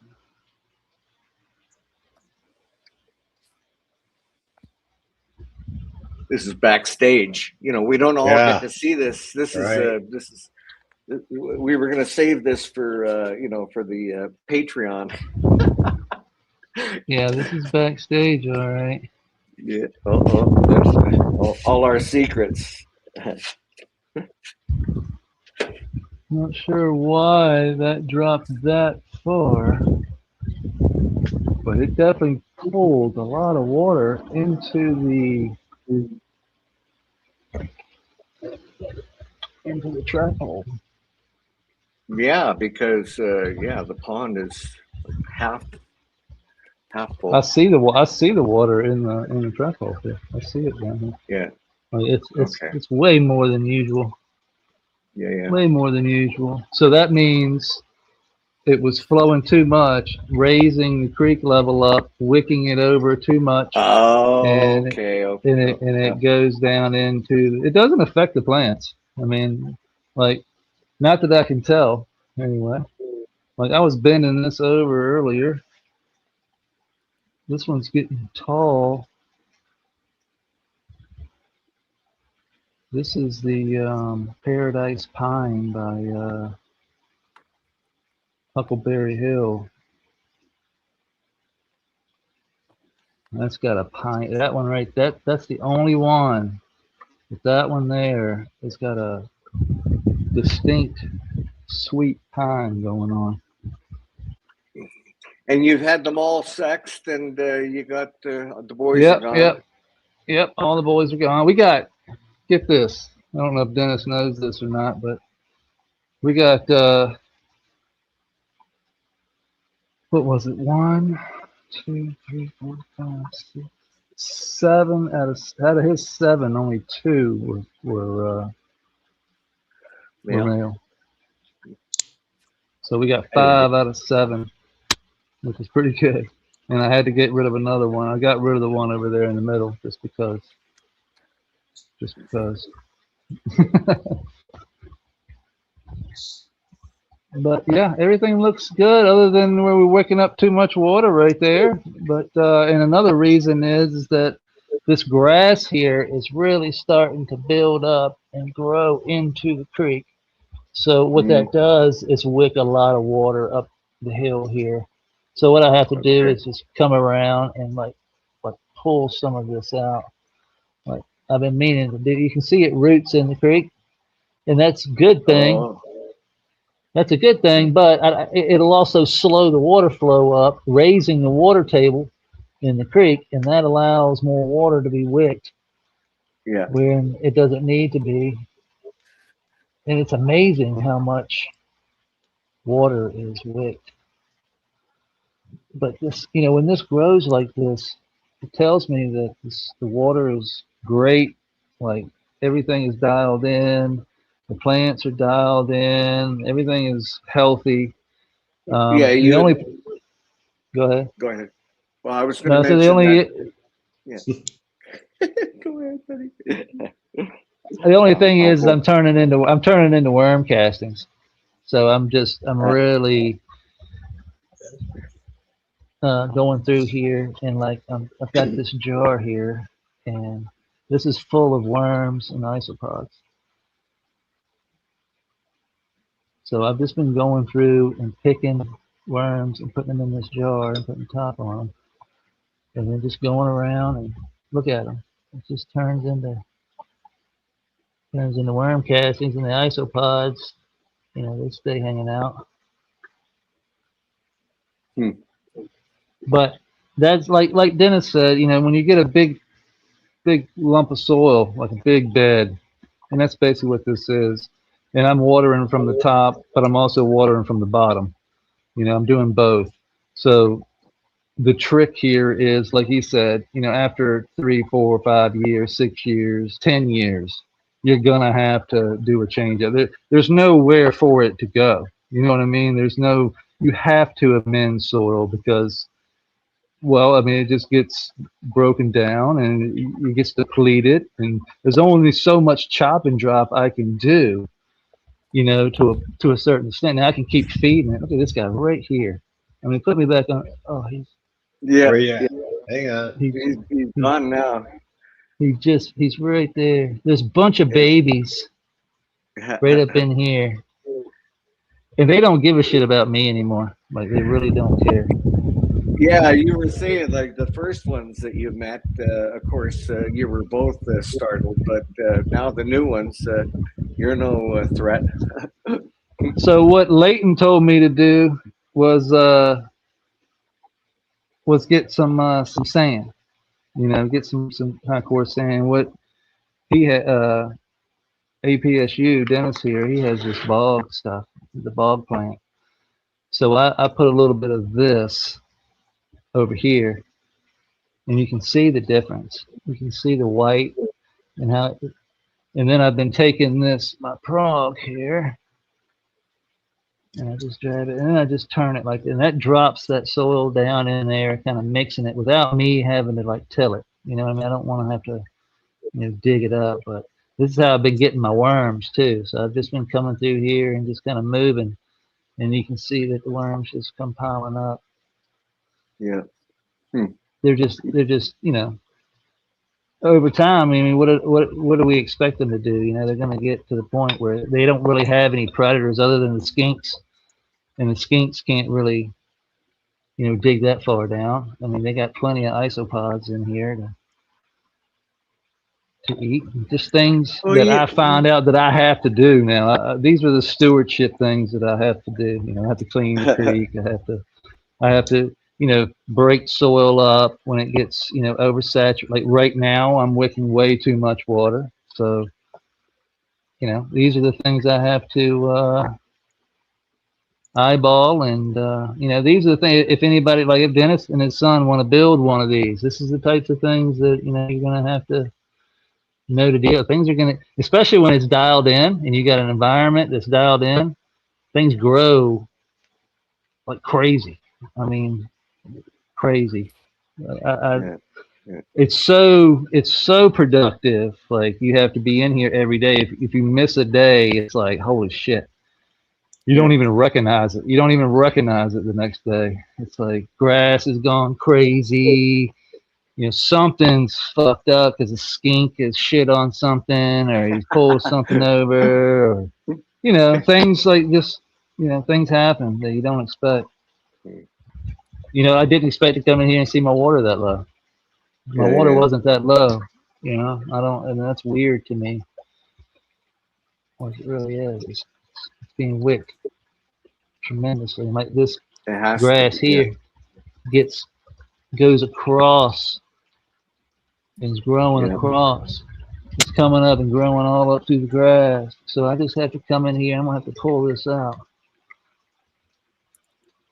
This is backstage. You know, we don't all get to see this. This Right. is we were going to save this for for the Patreon. Yeah, this is backstage, all right. Yeah. There's all our secrets. Not sure why that dropped that far, but it definitely pulled a lot of water into the trap hole. Yeah, because the pond is half full. I see the water in the trap hole here. I see it down here. Yeah. Like Okay. it's way more than usual. Yeah. Way more than usual. So that means it was flowing too much, raising the creek level up, wicking it over too much. Oh, and okay. it goes down into. It doesn't affect the plants. I mean, like, not that I can tell anyway. Like, I was bending this over earlier. This one's getting tall. This is the Paradise Pine by Huckleberry Hill. That's got a pine. That one right. That's the only one. But that one there has got a distinct sweet pine going on. And you've had them all sexed, and you got the boys are gone. Yep. All the boys are gone. We got. Get this. I don't know if Dennis knows this or not, but we got. What was it? 1, 2, 3, 4, 5, 6, 7 out of his 7, only 2 were male. So we got 5 out of 7, which is pretty good. And I had to get rid of another one. I got rid of the one over there in the middle just because. But yeah, everything looks good other than where we're wicking up too much water right there. But and another reason is that this grass here is really starting to build up and grow into the creek. So what that does is wick a lot of water up the hill here. So what I have to do is just come around and like pull some of this out. Like I've been meaning to do. You can see it roots in the creek, and that's a good thing. Oh. That's a good thing, but it'll also slow the water flow up, raising the water table in the creek, and that allows more water to be wicked when it doesn't need to be. And it's amazing how much water is wicked. But this, when this grows like this, it tells me that the water is great. Like everything is dialed in. The plants are dialed in. Everything is healthy. Go ahead. Go ahead. Well, I was going to mention Go ahead, buddy. The only thing is I'm turning into worm castings. So I'm really going through here, and like I've got this jar here, and this is full of worms and isopods. So I've just been going through and picking worms and putting them in this jar and putting the top on them, and then just going around and look at them. It just turns into worm castings, and the isopods, they stay hanging out. But that's like Dennis said, when you get a big lump of soil, like a big bed, and that's basically what this is. And I'm watering from the top, but I'm also watering from the bottom. I'm doing both. So the trick here is, like he said, after 3, 4, 5 years, 6 years, 10 years, you're gonna have to do a change up. There's nowhere for it to go. You know what I mean? You have to amend soil because, it just gets broken down and it gets depleted, and there's only so much chop and drop I can do. To a certain extent. Now I can keep feeding it. Look at this guy right here. Put me back on. Oh, he's. Yeah. Where you at? Hang on. He's gone now. He's right there. There's a bunch of babies right up in here. And they don't give a shit about me anymore. Like, they really don't care. Yeah, you were saying, like, the first ones that you met, of course, you were both startled, but now the new ones, you're no threat. So what Leighton told me to do was was get some sand. You know, get some high coarse sand. What he had, APSU Dennis here, he has this bog stuff, the bog plant. So I put a little bit of this over here, and you can see the difference. You can see the white and how. And then I've been taking my prog here, and I just drive it, and then I just turn it and that drops that soil down in there, kind of mixing it without me having to like till it. You know what I mean? I don't want to have to, dig it up, but this is how I've been getting my worms too. So I've just been coming through here and just kind of moving, and you can see that the worms just come piling up. Yeah. They're just, over time. I mean, what do we expect them to do? They're going to get to the point where they don't really have any predators other than the skinks, and the skinks can't really, dig that far down. I mean, they got plenty of isopods in here to eat. Just things I found out that I have to do now. These are the stewardship things that I have to do. I have to clean the creek. I have to. Break soil up when it gets, oversaturated. Like right now, I'm wicking way too much water. So, these are the things I have to eyeball. And, these are the things, if anybody, like if Dennis and his son want to build one of these, this is the types of things that, you're going to have to know to deal with. Things are going to, especially when it's dialed in and you got an environment that's dialed in, things grow like crazy. I mean, crazy. It's so productive. Like you have to be in here every day. If you miss a day, it's like holy shit. You don't even recognize it. You don't even recognize it the next day. It's like grass has gone crazy. Something's fucked up because a skink has shit on something, or he pulled something over, or things like this. Things happen that you don't expect. I didn't expect to come in here and see my water that low. My water wasn't that low, and that's weird to me. Well, it really is. It's being wicked tremendously. Like this grass here goes across and is growing across. It's coming up and growing all up through the grass. So I just have to come in here. I'm gonna have to pull this out.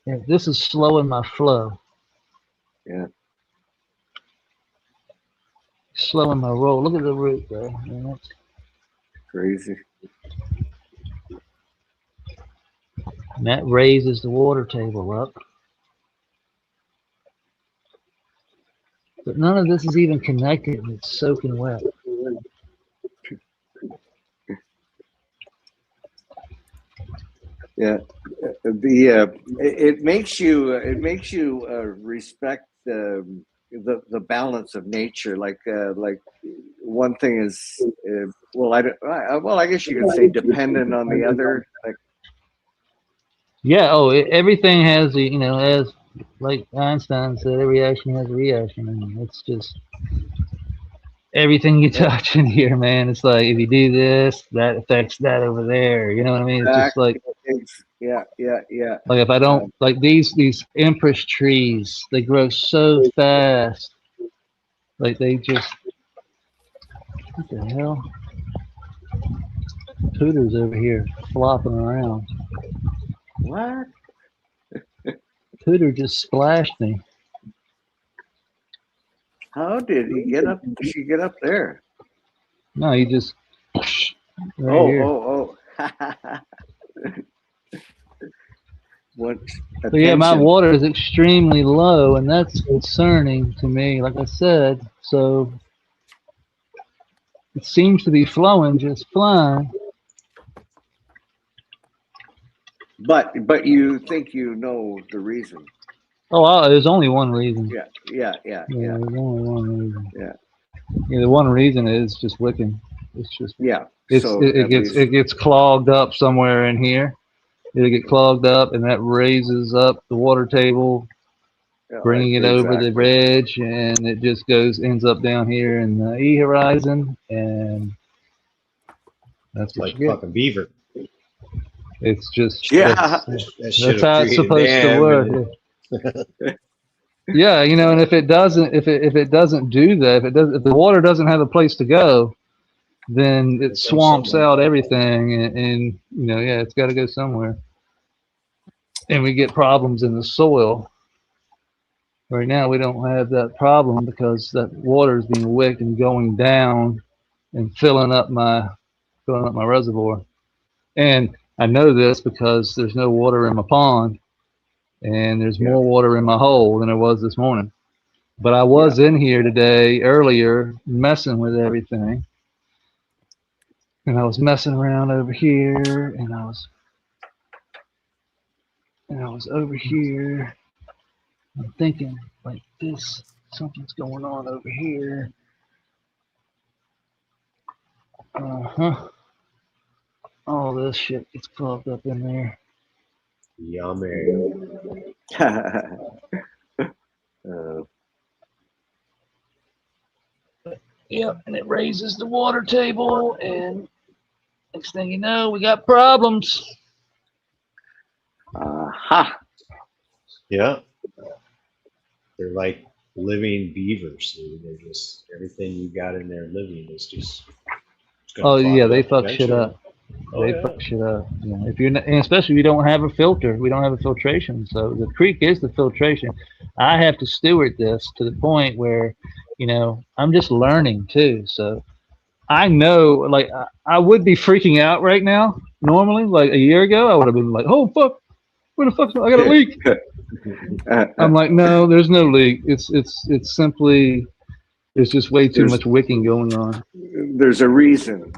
Yeah, this is slowing my flow. Yeah. Slowing my roll. Look at the root there. Man, that's crazy. And that raises the water table up. But none of this is even connected and it's soaking wet. Yeah, it makes you respect the balance of nature. Like one thing is I guess you could say dependent on the other. Everything has as like Einstein said, every action has a reaction, and it's just everything you touch in here, man. It's like if you do this, that affects that over there. You know what I mean? It's just like yeah. Like if I don't like these empress trees, they grow so fast. Like they just what the hell? Pooter's over here flopping around. What? Pooter just splashed me. How did he get up? Did she get up there? No, he just. Oh. What? So yeah, my water is extremely low, and that's concerning to me. Like I said, so it seems to be flowing just fine. But you think the reason? Oh, there's only one reason. Yeah. There's only one reason. Yeah. The one reason is just wicking. It's just it gets clogged up somewhere in here. It'll get clogged up, and that raises up the water table, bringing it over the ridge, and it just ends up down here in the E horizon, and that's like fucking beaver. It's just that's how it's supposed to work. Yeah, you know, and if it doesn't, if it doesn't do that, if the water doesn't have a place to go, then it goes swamps somewhere. out everything, and you know, yeah, it's got to go somewhere, and we get problems in the soil. Right now, we don't have that problem because that water is being wicked and going down and filling up my reservoir. And I know this because there's no water in my pond, and there's Yeah. more water in my hole than there was this morning. But I was in here today earlier messing with everything. And I was messing around over here, and I was over here. I'm thinking like this, something's going on over here. Uh-huh. All this shit gets clogged up in there. Yummy. Yep, and it raises the water table, and next thing you know, we got problems. Aha. Yeah. They're like living beavers. They're just everything you got in there living is just. it's gonna Oh clog yeah, up they fuck shit eventually. up. Oh, They yeah. fuck shit up. Yeah. If you're not, and especially if you don't have a filter, we don't have a filtration. So the creek is the filtration. I have to steward this to the point where, you know, I'm just learning too. So I know, like, I would be freaking out right now. Normally, like a year ago, I would have been like, "Oh fuck, where the fuck? I got a leak." I'm like, "No, there's no leak. It's simply there's just way too much wicking going on. There's a reason.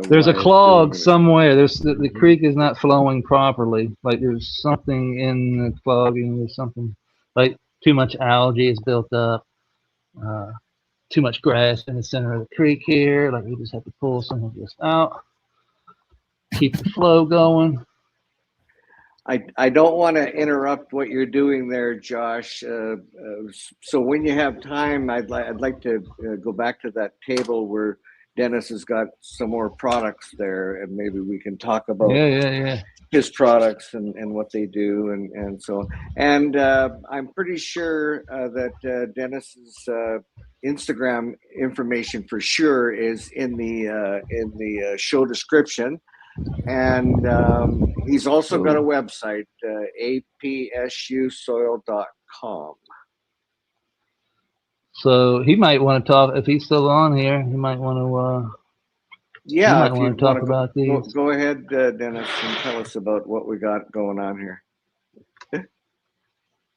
There's why a it's clog doing it. somewhere. There's the creek is not flowing properly. Like there's something in the clogging. There's something like too much algae is built up. Too much grass in the center of the creek here. Like we just have to pull some of this out, keep the flow going. I don't want to interrupt what you're doing there, Josh. So when you have time, I'd like to go back to that table where Dennis has got some more products there, and maybe we can talk about Yeah. his products and what they do and so on. And I'm pretty sure that Dennis's Instagram information for sure is in the show description. And he's also got a website, apsusoil.com. So he might want to talk if he's still on here. He might want to. Yeah, you might if you want to talk want to about these. go ahead, Dennis, and tell us about what we got going on here.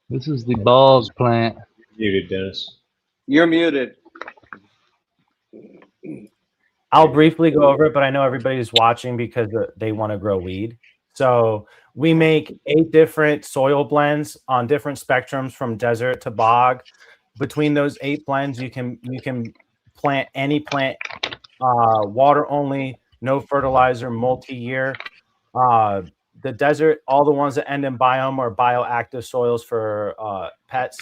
This is the bog plant. Muted, Dennis. You're muted. I'll briefly go over it, but I know everybody's watching because they want to grow weed. So we make 8 different soil blends on different spectrums from desert to bog. Between those 8 blends, you can plant any plant, water only, no fertilizer, multi-year. The desert, all the ones that end in biome are bioactive soils for pets.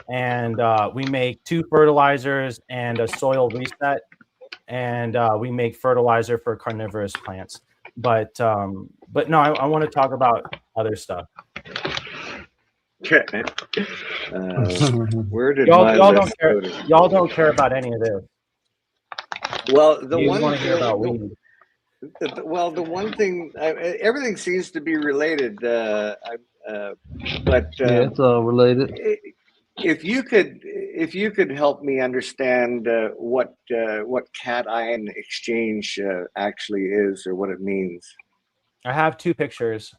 And we make 2 fertilizers and a soil reset. And we make fertilizer for carnivorous plants. But no, I want to talk about other stuff. Where did y'all don't care? Y'all don't care about any of this. Well, the You one want to hear about weed. Well, the one thing, everything seems to be related, but Yeah, it's all related. if you could help me understand what cation exchange actually is or what it means. I have 2 pictures.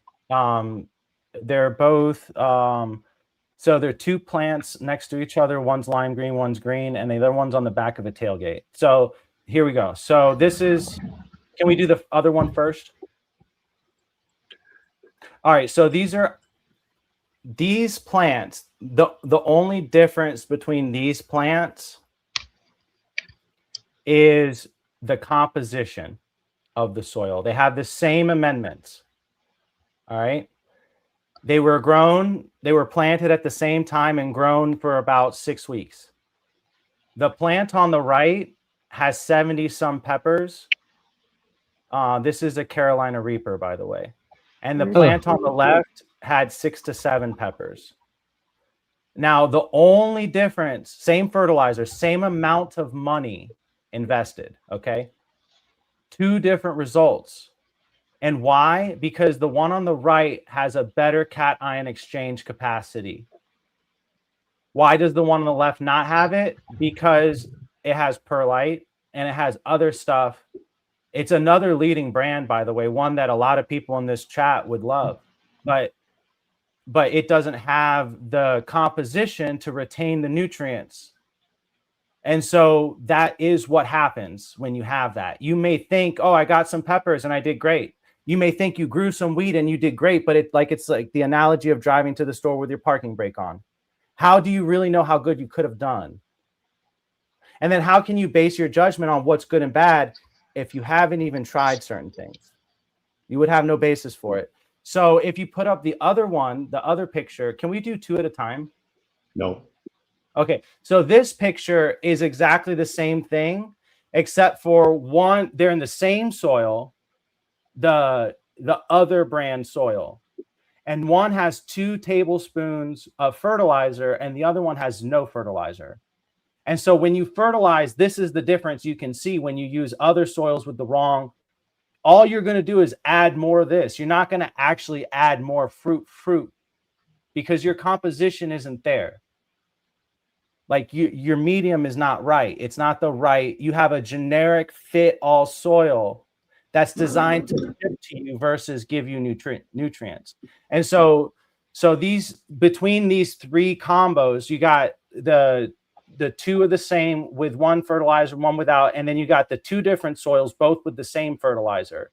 They're both so they're 2 plants next to each other. One's lime green, one's green, and the other one's on the back of a tailgate. So here we go. So this is. Can we do the other one first? All right. So these plants. The only difference between these plants is the composition of the soil. They have the same amendments. All right. They were planted at the same time and grown for about 6 weeks. The plant on the right has 70 some peppers. This is a Carolina Reaper, by the way. And the plant on the left had 6 to 7 peppers. Now, the only difference, same fertilizer, same amount of money invested, okay? 2 different results. And why? Because the one on the right has a better cation exchange capacity. Why does the one on the left not have it? Because it has perlite and it has other stuff. It's another leading brand, by the way, one that a lot of people in this chat would love. But it doesn't have the composition to retain the nutrients. And so that is what happens when you have that. You may think, oh, I got some peppers and I did great. You may think you grew some wheat and you did great, but it's like the analogy of driving to the store with your parking brake on. How do you really know how good you could have done? And then how can you base your judgment on what's good and bad if you haven't even tried certain things? You would have no basis for it. So if you put up the other one, the other picture, can we do 2 at a time? No. Okay, so this picture is exactly the same thing, except for one, they're in the same soil, the other brand soil. And one has 2 tablespoons of fertilizer and the other one has no fertilizer. And so when you fertilize, this is the difference you can see when you use other soils with the wrong. All you're going to do is add more of this. You're not going to actually add more fruit because your composition isn't there. Like your medium is not right. It's not the right. You have a generic fit all soil that's designed to give to you versus give you nutrients. And so these, between these 3 combos, you got the 2 of the same with one fertilizer, one without, and then you got the 2 different soils, both with the same fertilizer.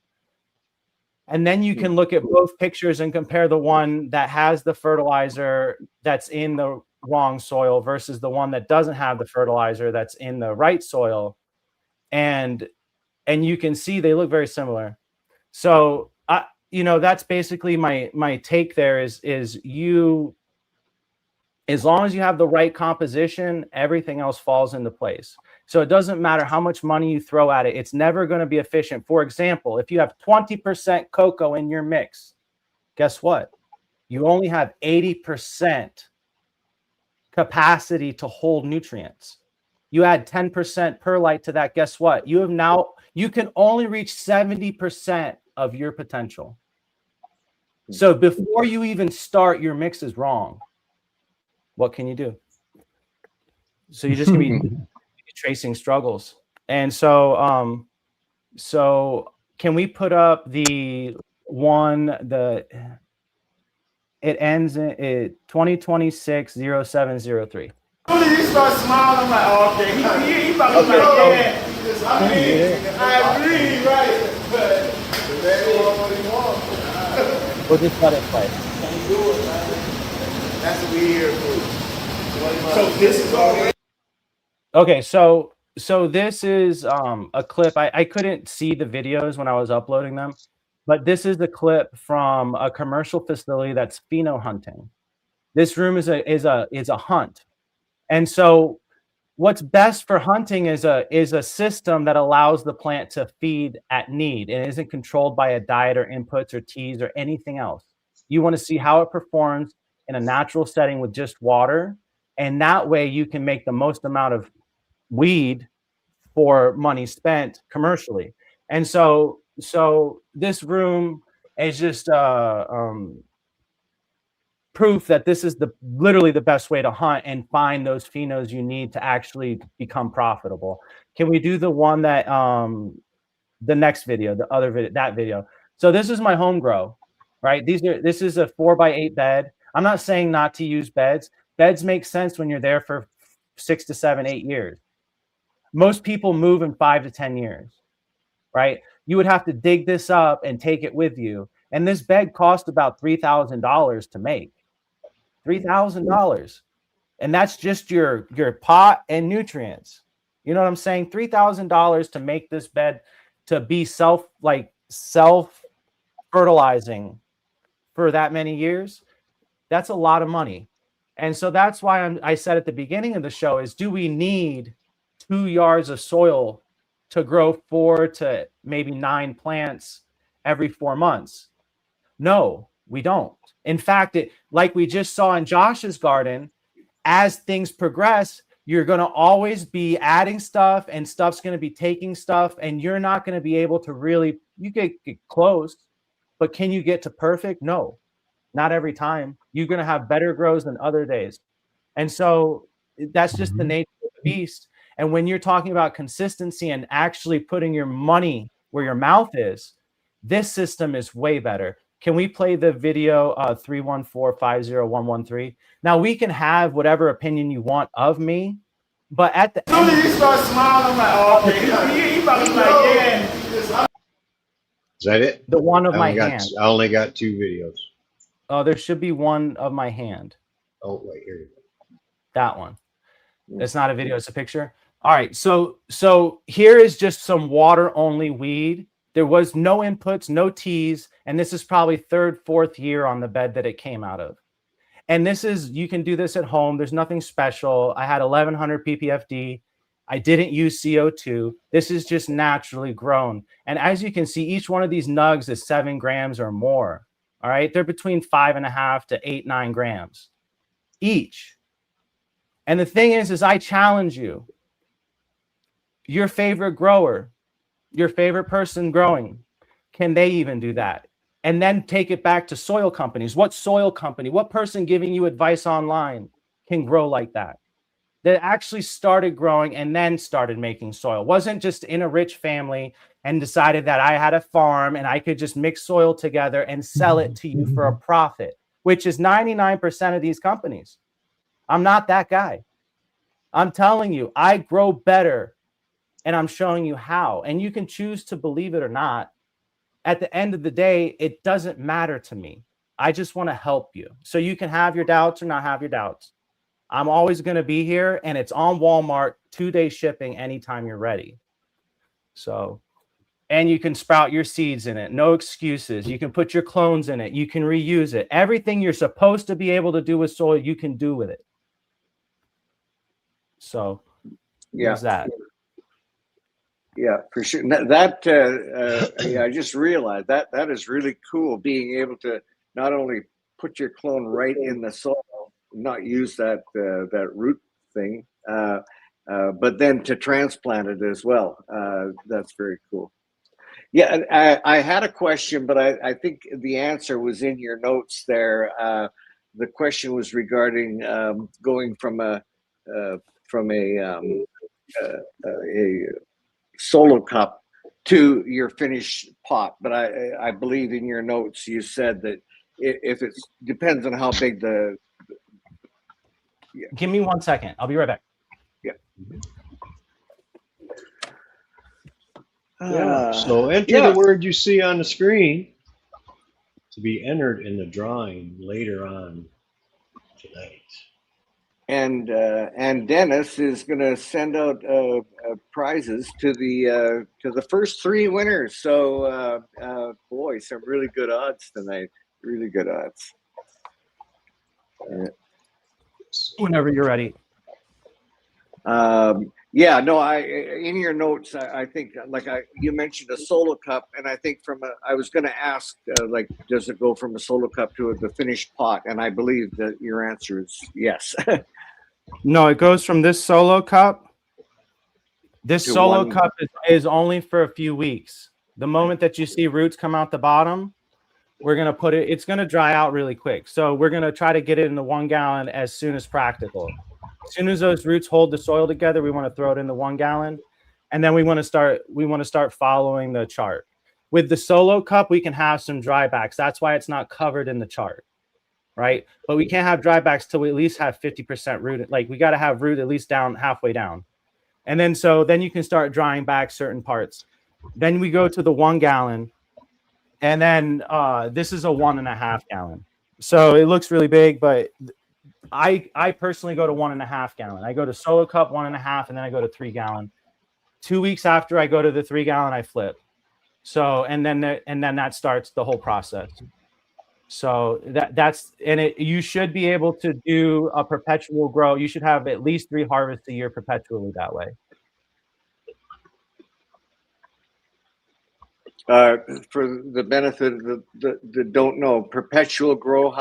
And then you can look at both pictures and compare the one that has the fertilizer that's in the wrong soil versus the one that doesn't have the fertilizer that's in the right soil. And you can see they look very similar. So that's basically my take there is you, as long as you have the right composition, everything else falls into place. So it doesn't matter how much money you throw at it. It's never going to be efficient. For example, if you have 20% cocoa in your mix, guess what? You only have 80% capacity to hold nutrients. You add 10% perlite to that, guess what? You can only reach 70% of your potential. So before you even start, your mix is wrong. What can you do? So you're just gonna be tracing struggles. And so can we put up the one, it ends in 2026-0703. You start smiling, I'm like, oh, okay, he about to like, yeah. I agree, right? But We'll just let it play. can't do it, man. That's what we here for. So this is already. Okay, so this is a clip. I couldn't see the videos when I was uploading them, but this is the clip from a commercial facility that's pheno hunting. This room is a hunt. And so what's best for hunting is a system that allows the plant to feed at need and isn't controlled by a diet or inputs or teas or anything else. You want to see how it performs in a natural setting with just water. And that way you can make the most amount of weed for money spent commercially. And so this room is just proof that this is literally the best way to hunt and find those phenos you need to actually become profitable. Can we do the one that the next video, the other video, that video? So this is my home grow, right? This is a 4x8 bed. I'm not saying not to use beds. Beds make sense when you're there for 6 to 7, 8 years. Most people move in 5 to 10 years, right? You would have to dig this up and take it with you. And this bed cost about $3,000 to make. $3,000. And that's just your pot and nutrients. You know what I'm saying? $3,000 to make this bed to be self-fertilizing for that many years. That's a lot of money. And so that's why I said at the beginning of the show is, do we need 2 yards of soil to grow 4 to maybe 9 plants every 4 months? No, we don't. In fact, like we just saw in Josh's garden, as things progress, you're going to always be adding stuff, and stuff's going to be taking stuff, and you're not going to be able to really, you get close, but can you get to perfect? No, not every time. You're going to have better grows than other days. And so that's just the nature of the beast. And when you're talking about consistency and actually putting your money where your mouth is, this system is way better. Can we play the video 314-50113? Now, we can have whatever opinion you want of me, but at the end, You start smiling, I'm like, oh, okay. He probably like, yeah. Is that it? the one of my I hand. I only got 2 videos. Oh, there should be one of my hand. Oh, wait, here you go. That one. It's not a video, it's a picture. All right, so here is just some water only weed. There was no inputs, no teas, and this is probably 3rd, 4th year on the bed that it came out of. And this is, you can do this at home. There's nothing special. I had 1100 ppfd. I didn't use CO2. This is just naturally grown. And as you can see, each one of these nugs is 7 grams or more. All right, they're between 5.5 to 8-9 grams each. And the thing is I challenge you, your favorite grower, your favorite person growing, can they even do that? And then take it back to soil companies. What soil company, what person giving you advice online can grow like that? That actually started growing and then started making soil. Wasn't just in a rich family and decided that I had a farm and I could just mix soil together and sell it to you for a profit, which is 99% of these companies. I'm not that guy. I'm telling you, I grow better, and I'm showing you how. And you can choose to believe it or not. At the end of the day, it doesn't matter to me. I just want to help you. So you can have your doubts or not have your doubts. I'm always going to be here, and it's on Walmart, 2-day shipping anytime you're ready. So, and you can sprout your seeds in it. No excuses. You can put your clones in it. You can reuse it. Everything you're supposed to be able to do with soil, you can do with it. So, there's that. Yeah, for sure. Yeah, I just realized that is really cool, being able to not only put your clone right in the soil, not use that root thing, but then to transplant it as well. That's very cool. Yeah, I had a question, but I think the answer was in your notes there. The question was regarding going from a solo cup to your finished pot. But I believe in your notes you said that if it depends on how big the. Yeah. Give me 1 second. I'll be right back. Yeah. So enter the word you see on the screen to be entered in the drawing later on tonight. And Dennis is going to send out prizes to the first 3 winners. So boy, some really good odds tonight. Really good odds. Whenever you're ready. Yeah, no, in your notes, I think you mentioned a solo cup, and I think I was going to ask does it go from a solo cup to the finished pot? And I believe that your answer is yes. No, it goes from this solo cup. This solo cup is only for a few weeks. The moment that you see roots come out the bottom, we're going to put it, it's going to dry out really quick. So we're going to try to get it in the 1 gallon as soon as practical. As soon as those roots hold the soil together, we want to throw it in the 1 gallon. And then we want to start following the chart. With the solo cup, we can have some dry-backs. That's why it's not covered in the chart, right? But we can't have dry-backs till we at least have 50% root. Like, we got to have root at least down halfway down. And then then you can start drying back certain parts. Then we go to the 1 gallon. And then this is a 1.5 gallon. So it looks really big, but I personally go to 1.5 gallon. I go to solo cup 1.5, and then I go to 3 gallon. 2 weeks after I go to the 3 gallon, I flip. So and then that starts the whole process. So you should be able to do a perpetual grow. You should have at least 3 harvests a year perpetually that way. For the benefit of the don't know, perpetual grow,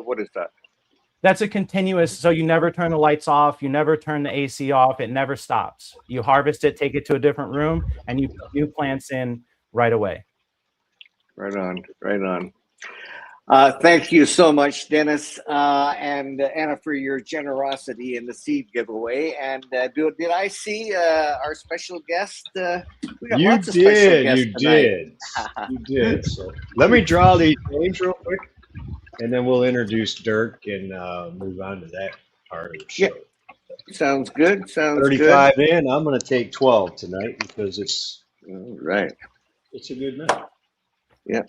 what is that? That's a continuous, so you never turn the lights off, you never turn the AC off, it never stops. You harvest it, take it to a different room, and you put new plants in right away. Right on, right on. Thank you so much, Dennis and Anna, for your generosity in the seed giveaway. And did I see our special guest? We got lots of special guests tonight. You did. So let me draw these names real quick, and then we'll introduce Dirk and move on to that part of the show. Yeah. Sounds good. Sounds 35 good. in. I'm going to take 12 tonight because it's all right. It's a good night. Yeah.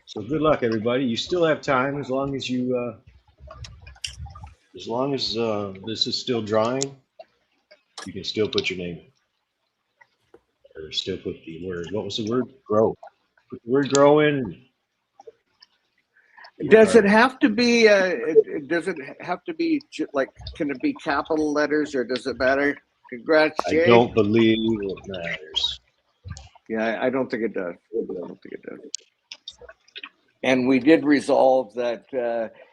So good luck, everybody. You still have time as long as you, this is still drawing. You can still put your name in, or still put the word. What was the word? Grow. Put the word grow in. Does it have to be? Does it have to be like? Can it be capital letters, or does it matter? Congrats, Jay. I don't believe it matters. Yeah, I don't think it does. I don't think it does. And we did resolve that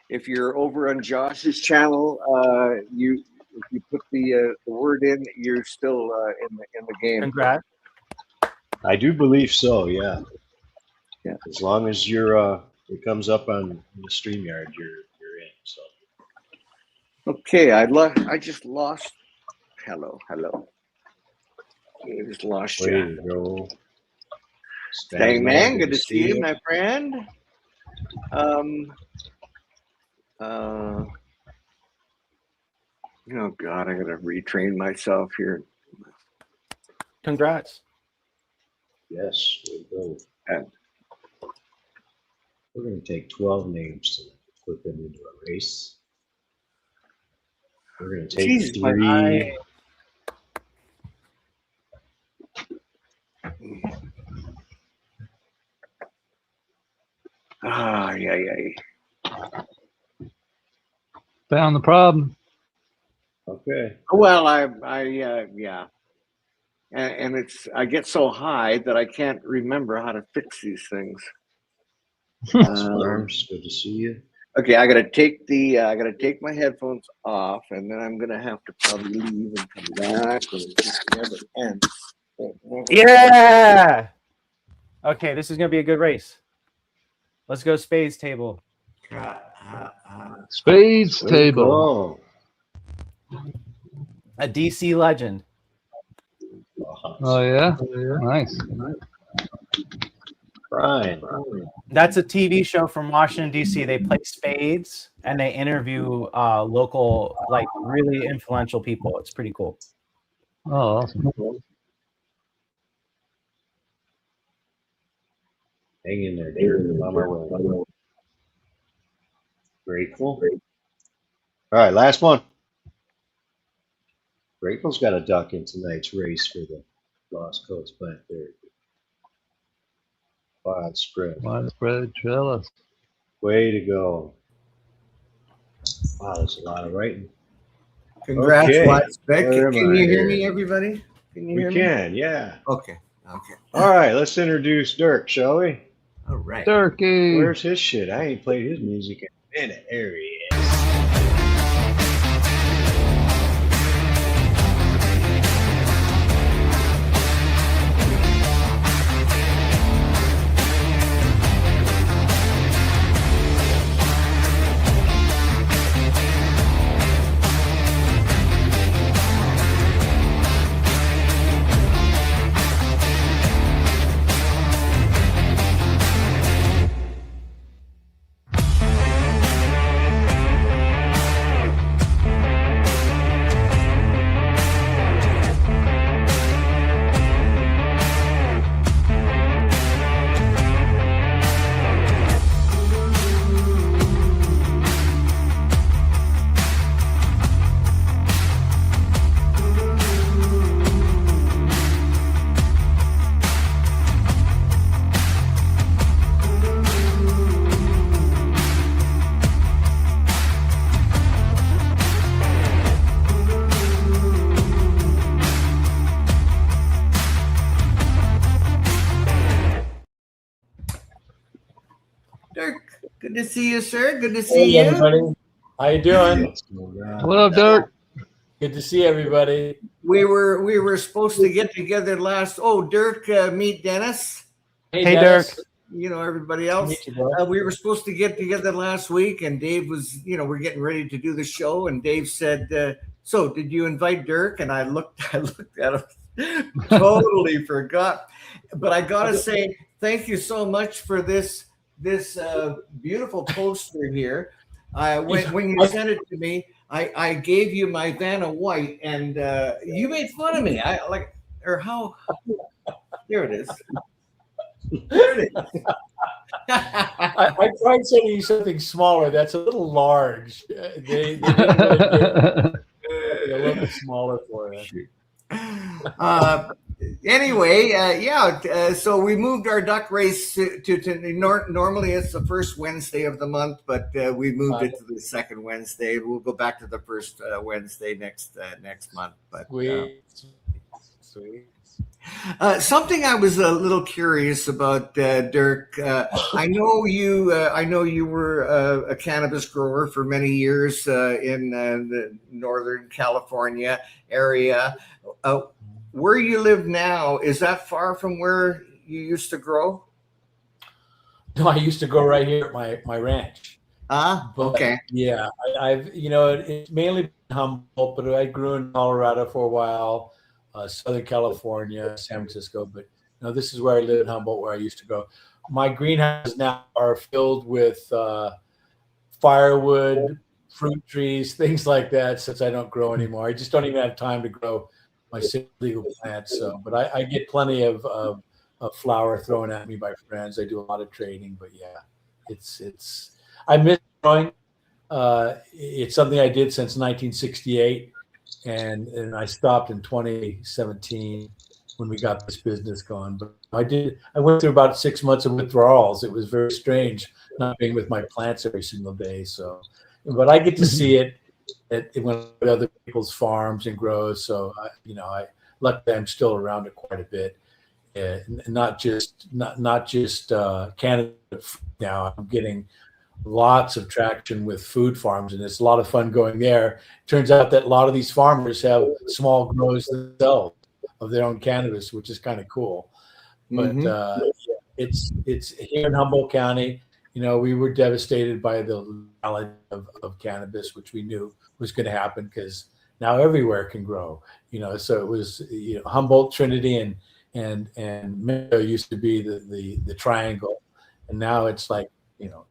if you're over on Josh's channel, if you put the word in, you're still in the game. Congrats. I do believe so. Yeah. Yeah. As long as you're it comes up on the StreamYard, you're in. So. Okay, I just lost. Hello. I just lost Way you. to go. Dang man, good to see you, my friend. Oh God, I gotta retrain myself here. Congrats. Yes, we'll go. We're going to take 12 names to put them into a race. We're going to take 3. Found the problem. Okay. Well, yeah. And it's, I get so high that I can't remember how to fix these things. Farms, good to see you. Okay, I gotta take my headphones off, and then I'm gonna have to probably leave and come back. And it just never ends. Yeah. Okay, this is gonna be a good race. Let's go spades table. Spades table. A DC legend. Oh yeah, nice. Brian. That's a TV show from Washington D.C. They play spades and they interview local, like really influential people. It's pretty cool. Oh, awesome. Hang in there, dear. On my way. Grateful. All right, last one. Grateful's got a duck in tonight's race for the Lost Coast Plant Therapy. Widespread trellis. Way to go. Wow, there's a lot of writing. Congrats, okay. Widespread. Can you hear me, everybody? Can you hear me? We can, yeah. Okay. All right, let's introduce Dirk, shall we? All right. Dirky. Where's his shit? I ain't played his music in a minute. There he is. Dirk, good to see you, sir. Good to see you. Everybody. How you doing? What up, Dirk? Good to see everybody. We were supposed to get together last. Oh, Dirk, meet Dennis. Hey, Dennis. Dirk. You know, everybody else. Meet you, bro. We were supposed to get together last week, and Dave was, we're getting ready to do the show, and Dave said, "So, did you invite Dirk?" And I looked at him, totally forgot. But I gotta say, thank you so much for this beautiful poster here. When you sent it to me, I gave you my Vanna White, and you made fun of me. There it is. There it is. I tried sending you something smaller. That's a little large. They didn't really get a little bit smaller for you. Anyway, so we moved our duck race to normally it's the first Wednesday of the month, but we moved it to the second Wednesday. We'll go back to the first Wednesday next month. But Sweet. something I was a little curious about, Dirk. I know you were a cannabis grower for many years in the Northern California area. Where you live now, is that far from where you used to grow? No, I used to go right here at my ranch. Okay. Yeah, it's mainly been Humboldt, but I grew in Colorado for a while, Southern California, San Francisco. But this is where I live in Humboldt, where I used to go. My greenhouses now are filled with firewood, fruit trees, things like that. Since I don't grow anymore, I just don't even have time to grow my legal plants. So, but I get plenty of flower thrown at me by friends. I do a lot of trading, but yeah, it's I miss growing. It's something I did since 1968, and I stopped in 2017 when we got this business going. But I went through about 6 months of withdrawals. It was very strange not being with my plants every single day. So, but I get to see it at other people's farms and grows. So luckily I'm still around it quite a bit, not just Canada. Now I'm getting lots of traction with food farms, and it's a lot of fun going there. Turns out that a lot of these farmers have small grows themselves of their own cannabis, which is kind of cool. But it's here in Humboldt County. We were devastated by the knowledge of cannabis, which we knew was going to happen because now everywhere can grow. So it was Humboldt, Trinity, and Minnesota used to be the triangle, and now it's like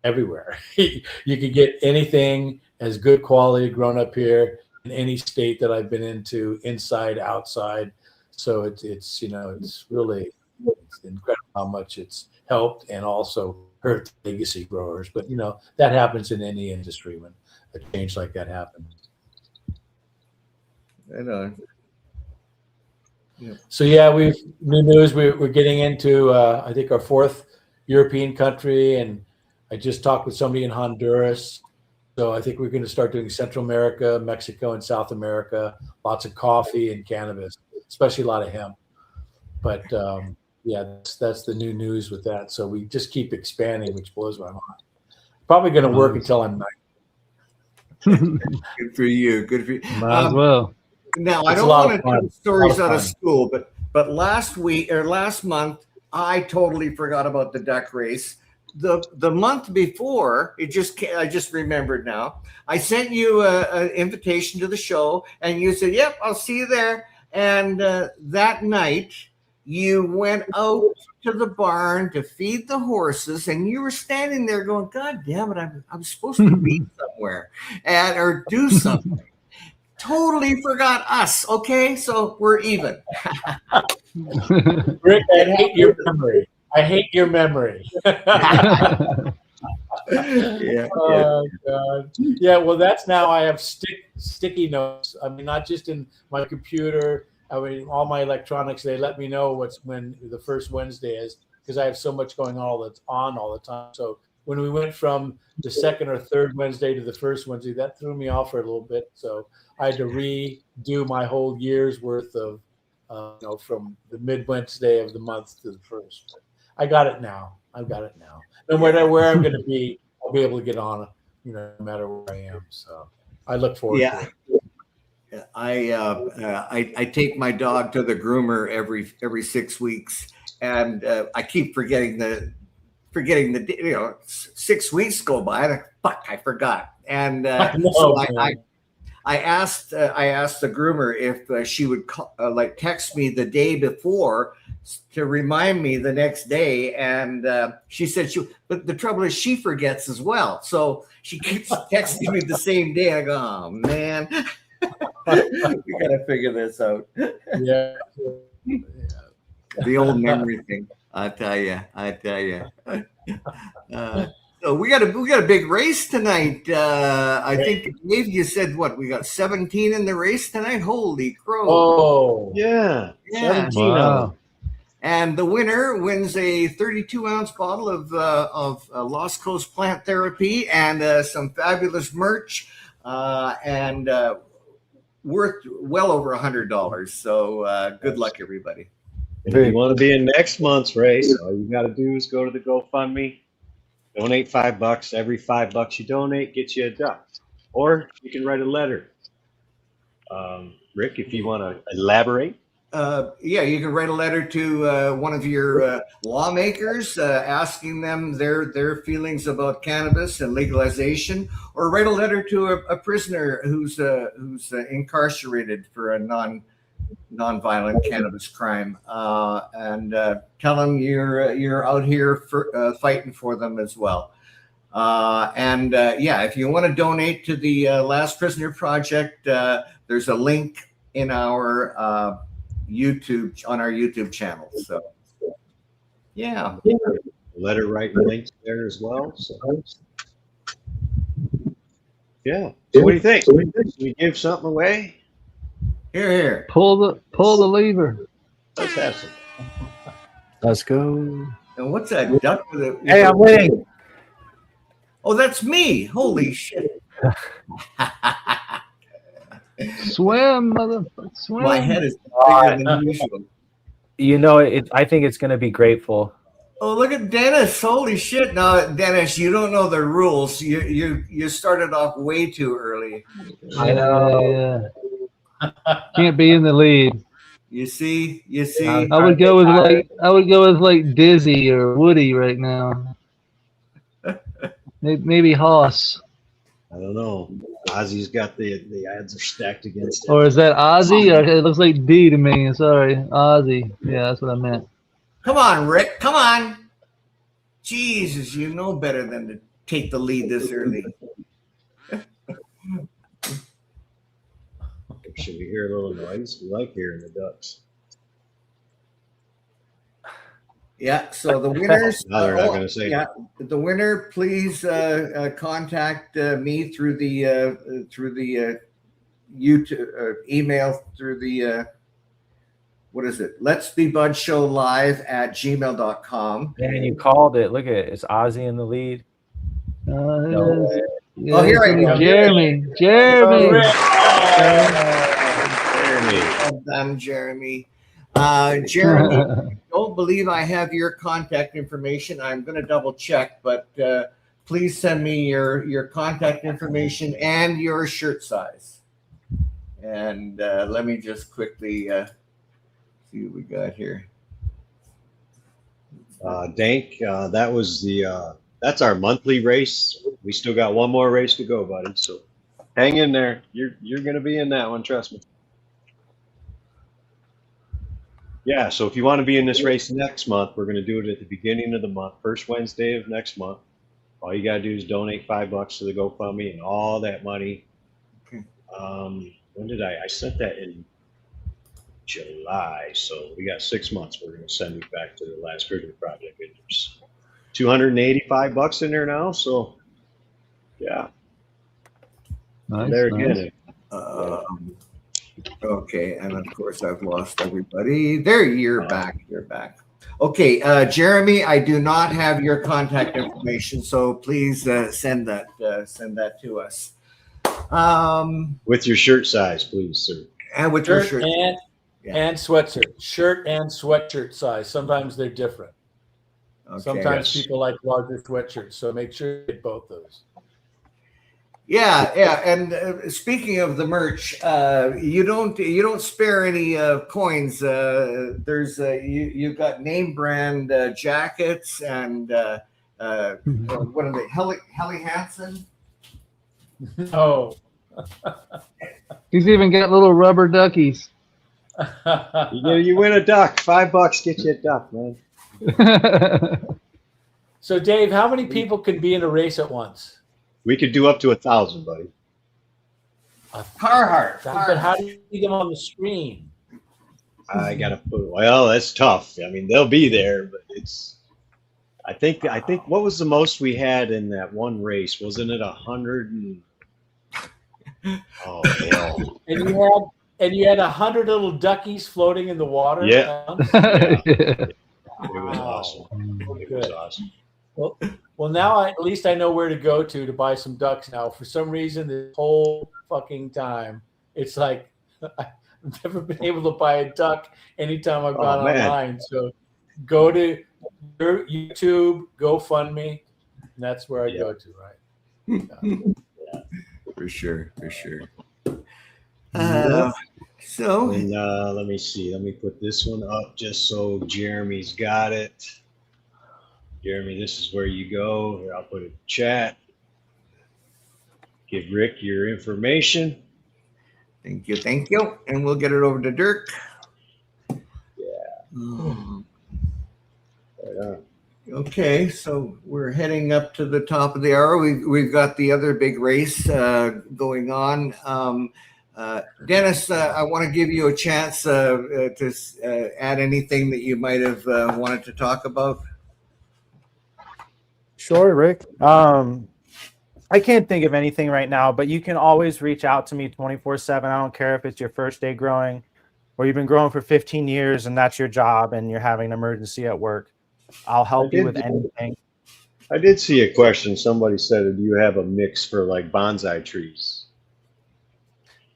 everywhere. You could get anything as good quality grown up here in any state that I've been into, inside, outside. So it's really incredible how much it's helped and also hurt legacy growers. But that happens in any industry when a change like that happens. I know. Yeah. So yeah, new news. We're getting into I think our fourth European country, and I just talked with somebody in Honduras. So I think we're going to start doing Central America, Mexico, and South America. Lots of coffee and cannabis, especially a lot of hemp. But yeah, that's the new news with that. So we just keep expanding, which blows my mind. Probably going to work until I'm 90. Good for you. Good for you. Might as well. Now, I don't want to tell stories out of school, but last month, I totally forgot about the duck race. The month before, I just remembered now. I sent you an invitation to the show, and you said, "Yep, I'll see you there." And that night, you went out to the barn to feed the horses, and you were standing there going, "God damn it, I'm supposed to be somewhere or do something." Totally forgot us. Okay, so we're even. Rick, I hate your memory. Yeah. Oh God. Yeah. Well, that's now. I have sticky notes. I mean, not just in my computer. I mean, all my electronics. They let me know when the first Wednesday is, because I have so much going on all the time. So when we went from the second or third Wednesday to the first Wednesday, that threw me off for a little bit. So I had to redo my whole year's worth of, from the mid Wednesday of the month to the first. I got it now. I've got it now. No matter where I'm going to be, I'll be able to get on no matter where I am. So I look forward to it. I take my dog to the groomer every 6 weeks, and I keep forgetting the 6 weeks go by, and I forgot. And so I asked the groomer if she would text me the day before to remind me the next day, and she said but the trouble is she forgets as well, so she keeps texting me the same day. I go, oh man, we gotta figure this out. Yeah. The old memory thing. I tell you. So we got a big race tonight. I think Dave, you said what? We got 17 in the race tonight. Holy crow! Oh, yeah. 17 Wow. And the winner wins a 32-ounce bottle of Lost Coast Plant Therapy and some fabulous merch, and worth well over $100. So good luck, everybody. If you want to be in next month's race, all you got to do is go to the GoFundMe, donate $5. Every $5 you donate gets you a duck, or you can write a letter. Rick, if you want to elaborate. Yeah, you can write a letter to one of your lawmakers asking them their feelings about cannabis and legalization, or write a letter to a prisoner who's incarcerated for a non-violent cannabis crime, and tell them you're out here fighting for them as well. If you want to donate to the Last Prisoner Project, there's a link in our YouTube channel. So yeah, Letter writing links there as well. So yeah. So what do you think? Should we give something away? Here. Pull the lever. Let's have some. Let's go. And what's that duck with it? Hey, I'm winning. Oh, that's me. Holy shit. Swim, motherfucker, swim. My head is bigger than usual. You know, I think it's going to be grateful. Oh, look at Dennis. Holy shit. Now, Dennis, you don't know the rules. You started off way too early. I know. Yeah. Can't be in the lead. You see. I would go with like Dizzy or Woody right now. Maybe Hoss. I don't know. Ozzy's got the odds are stacked against him. Or is that Ozzy? It looks like D to me. Sorry, Ozzy. Yeah, that's what I meant. Come on, Rick. Come on. Jesus, you know better than to take the lead this early. Should we hear a little noise? We like hearing the ducks. Yeah, so the winners. No, they're not going to say yeah, the winner, please contact me through the YouTube email through the what is it? Let's Be Budz Show Live @gmail.com. And you called it. Look at it. It's Ozzy in the lead. Yeah, oh, here I go. Jeremy. Well done, Jeremy. Jeremy, don't believe I have your contact information. I'm going to double check, but please send me your contact information and your shirt size. And let me just quickly see what we got here. Dank, that was that's our monthly race. We still got one more race to go, buddy. So hang in there. You're going to be in that one, trust me. Yeah, so if you want to be in this race next month, we're going to do it at the beginning of the month, first Wednesday of next month. All you got to do is donate $5 to the GoFundMe, and all that money. When did I sent that in July, so we got 6 months. We're going to send it back to the Last Prisoner Project. There's $285 in there now, so yeah. Nice, there nice. again. Okay, and of course I've lost everybody. There, you're back. You're back. Okay, Jeremy, I do not have your contact information, so please send that to us. With your shirt size, please, sir. And with your shirt and sweatshirt, shirt and sweatshirt size. Sometimes they're different. Okay. Sometimes people like larger sweatshirts, so make sure you get both those. Yeah. And speaking of the merch, you don't spare any coins. There's you've got name brand jackets and what are they? Helly Hansen. Oh. He's even got little rubber duckies. You win a duck. $5 get you a duck, man. So, Dave, how many people can be in a race at once? We could do up to 1,000, buddy. Carhartt. But how do you see them on the screen? I gotta put. Well, that's tough. I mean, they'll be there, but it's. I think. What was the most we had in that one race? Wasn't it 100? Oh hell! And you had 100 little duckies floating in the water. Yeah. It was awesome. It was awesome. Well, now at least I know where to go to buy some ducks now. For some reason, this whole fucking time, it's like I've never been able to buy a duck anytime I've gone online. So go to your YouTube, GoFundMe, and that's where I go to, right? Yeah. For sure. So let me see. Let me put this one up just so Jeremy's got it. Jeremy, this is where you go. Here, I'll put it in chat. Give Rick your information. Thank you. And we'll get it over to Dirk. Yeah. Right on. Okay, so we're heading up to the top of the hour. We've got the other big race going on. Dennis, I want to give you a chance to add anything that you might have wanted to talk about. Sure, Rick. I can't think of anything right now, but you can always reach out to me 24/7. I don't care if it's your first day growing or you've been growing for 15 years and that's your job and you're having an emergency at work. I'll help you with anything. I did see a question. Somebody said, do you have a mix for like bonsai trees?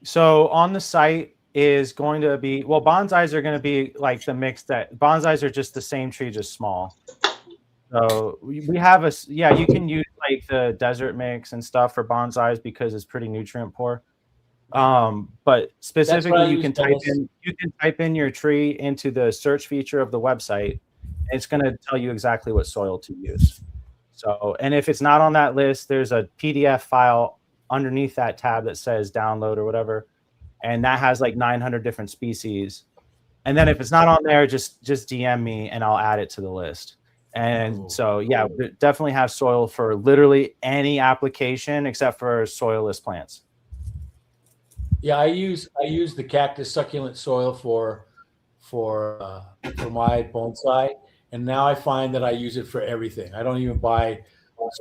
So on the site is going to be, well, bonsais are going to be like the mix that bonsais are just the same tree, just small. So we have you can use like the desert mix and stuff for bonsais because it's pretty nutrient poor. But specifically you can type in your tree into the search feature of the website. And it's going to tell you exactly what soil to use. So, and if it's not on that list, there's a PDF file underneath that tab that says download or whatever. And that has like 900 different species. And then if it's not on there, just DM me and I'll add it to the list. And so, yeah, we definitely have soil for literally any application except for soilless plants. Yeah, I use the cactus succulent soil for my bonsai, and now I find that I use it for everything. I don't even buy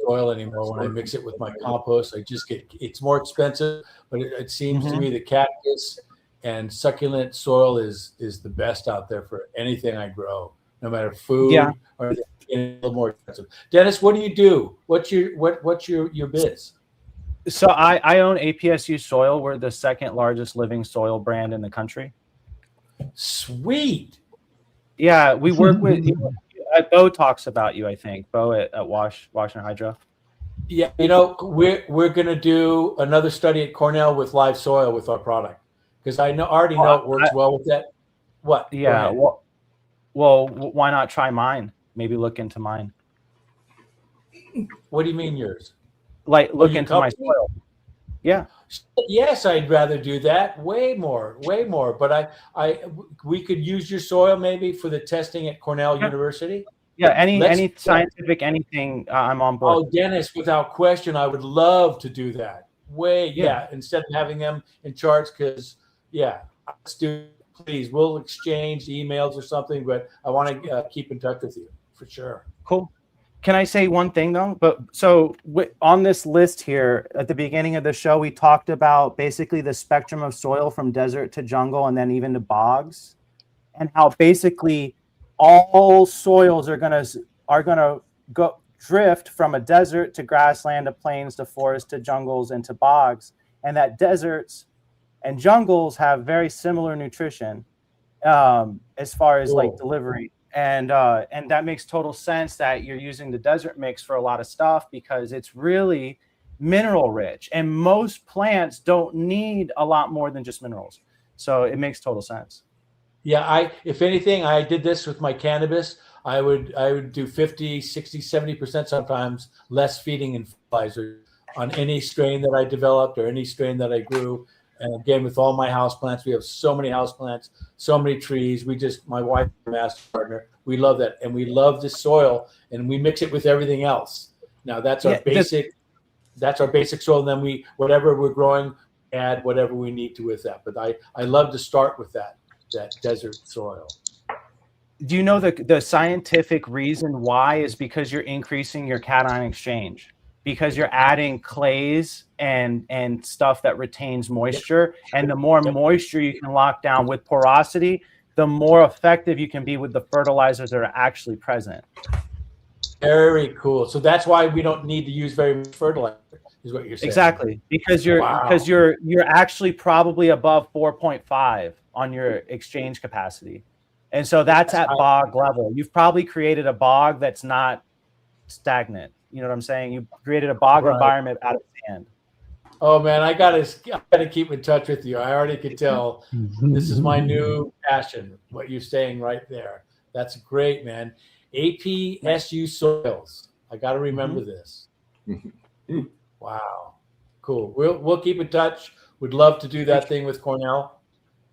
soil anymore. When I mix it with my compost, I just it's more expensive, but it seems to me the cactus and succulent soil is the best out there for anything I grow, no matter food or anything. A little more expensive. Dennis, what do you do? What's your biz? So I own APSU Soil. We're the second largest living soil brand in the country. Sweet. Yeah, we work with Bo talks about you, I think. Bo at Washington Hydro. Yeah, we're gonna do another study at Cornell with live soil with our product because I already know it works well with that. What? Yeah. Well, why not try mine? Maybe look into mine. What do you mean yours? Like look into my soil. Yeah. Yes, I'd rather do that. Way more. But we could use your soil maybe for the testing at Cornell University. Yeah, any scientific anything, I'm on board. Oh, Dennis, without question, I would love to do that. Instead of having them in charge, because let's do. Please, we'll exchange emails or something, but I want to keep in touch with you for sure. Cool. Can I say one thing though? But so on this list here at the beginning of the show, we talked about basically the spectrum of soil from desert to jungle and then even to bogs, and how basically all soils are gonna go drift from a desert to grassland to plains to forest to jungles and to bogs, and that deserts and jungles have very similar nutrition as far as like delivery. And that makes total sense that you're using the desert mix for a lot of stuff because it's really mineral rich, and most plants don't need a lot more than just minerals. So it makes total sense. Yeah, if anything, I did this with my cannabis. I would do 50, 60, 70% sometimes less feeding and fertilizer on any strain that I developed or any strain that I grew. And again, with all my houseplants, we have so many houseplants, so many trees. My wife, my master partner, we love that. And we love the soil, and we mix it with everything else. Now that's our basic soil. And then whatever we're growing, add whatever we need to with that. But I love to start with that desert soil. Do you know the scientific reason why is because you're increasing your cation exchange, because you're adding clays and stuff that retains moisture. And the more moisture you can lock down with porosity, the more effective you can be with the fertilizers that are actually present. Very cool. So that's why we don't need to use very much fertilizer, is what you're saying. Exactly, because you're actually probably above 4.5 on your exchange capacity. And so that's at bog level. You've probably created a bog that's not stagnant. You know what I'm saying? You created a bog environment out of sand. Oh man, I gotta keep in touch with you. I already could tell this is my new passion. What you're saying right there. That's great, man. APSU soils. I got to remember this. Wow, cool. We'll keep in touch. Would love to do that thing with Cornell,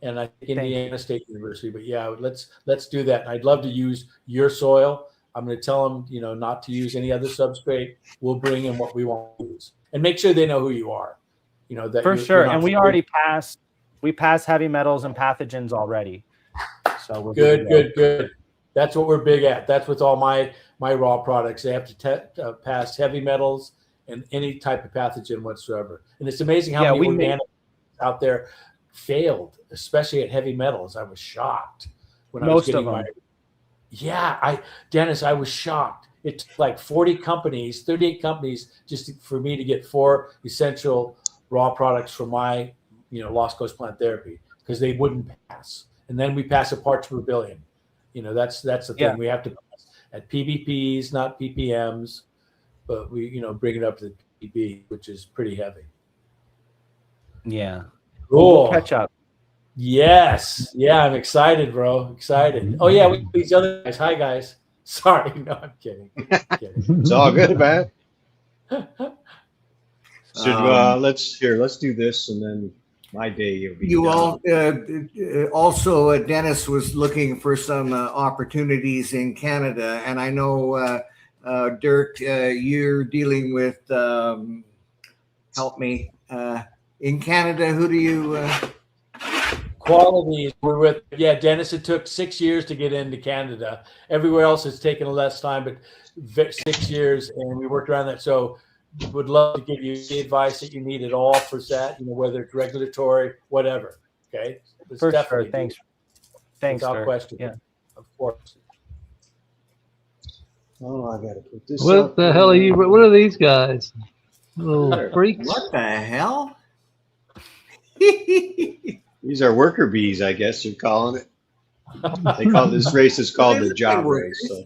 and I think Indiana State University. But yeah, let's do that. And I'd love to use your soil. I'm going to tell them, not to use any other substrate. We'll bring in what we want to use, and make sure they know who you are. That for sure. And we already passed heavy metals and pathogens already. So we're good. That's what we're big at. That's with all my raw products. They have to pass heavy metals and any type of pathogen whatsoever. And it's amazing how many organics out there failed, especially at heavy metals. I was shocked when I was getting my. Yeah, Dennis, I was shocked. It took like 38 companies just for me to get 4 essential raw products for my, Lost Coast Plant Therapy, because they wouldn't pass. And then we pass a parts per billion. That's the thing. Yeah. We have to pass at PBPs, not PPMs, but we, bring it up to the PB, which is pretty heavy. Yeah. Cool. We'll catch up. Yes. Yeah, I'm excited, bro. Excited. Oh yeah, these other guys. Hi guys. Sorry, no, I'm kidding. It's all good, man. So let's do this, and then my day will be. You all also, Dennis was looking for some opportunities in Canada, and I know Dirk, you're dealing with. Help me in Canada. Who do you? Qualities we're with. Yeah, Dennis, it took 6 years to get into Canada. Everywhere else it's taken less time, but 6 years, and we worked around that. So would love to give you the advice that you need at all for that, whether it's regulatory, whatever. Okay. For sure. Thanks. Without question. Yeah. Of course. Oh, I gotta put this. What the hell are you? What are these guys? Little freaks. What the hell? These are worker bees, I guess you're calling it. They call this race is called the job race. So.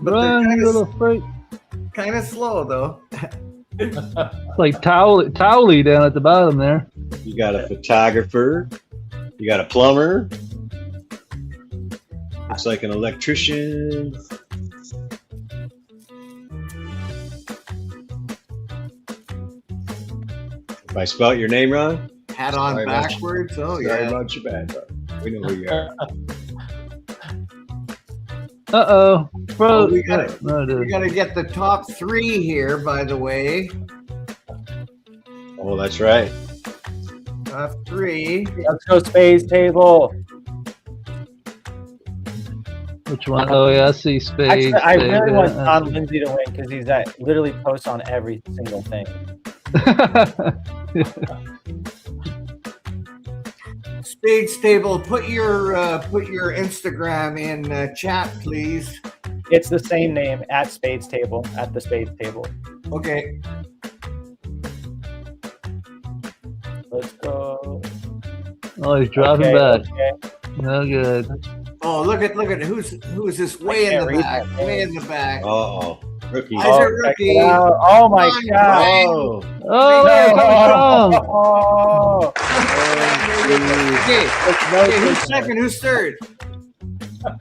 Run, you little freak. Kind of slow though. Like Towley down at the bottom there. You got a photographer. You got a plumber. Looks like an electrician. If I spelled your name wrong, hat on backwards. Sorry about your bad, bro. We know who you are. Bro, we gotta get the top 3 here, by the way. Oh, that's right. Top 3. Let's go Spades Table. Which one? Oh yeah, I see Spades. Actually, I really want Tom Lindsay to win because he's literally posts on every single thing. Spades Table, put your Instagram in chat, please. It's the same name, at Spades Table, at the Spades Table. Okay. Let's go. Oh, he's dropping back. Okay. No good. Oh, look at who's this way in the back? Way in the back. Uh-oh. Rookie. Eyes are check rookie. it out. Oh my Come on, God. Brian. Oh, where it coming from? Oh. Okay, who's second? Who's third?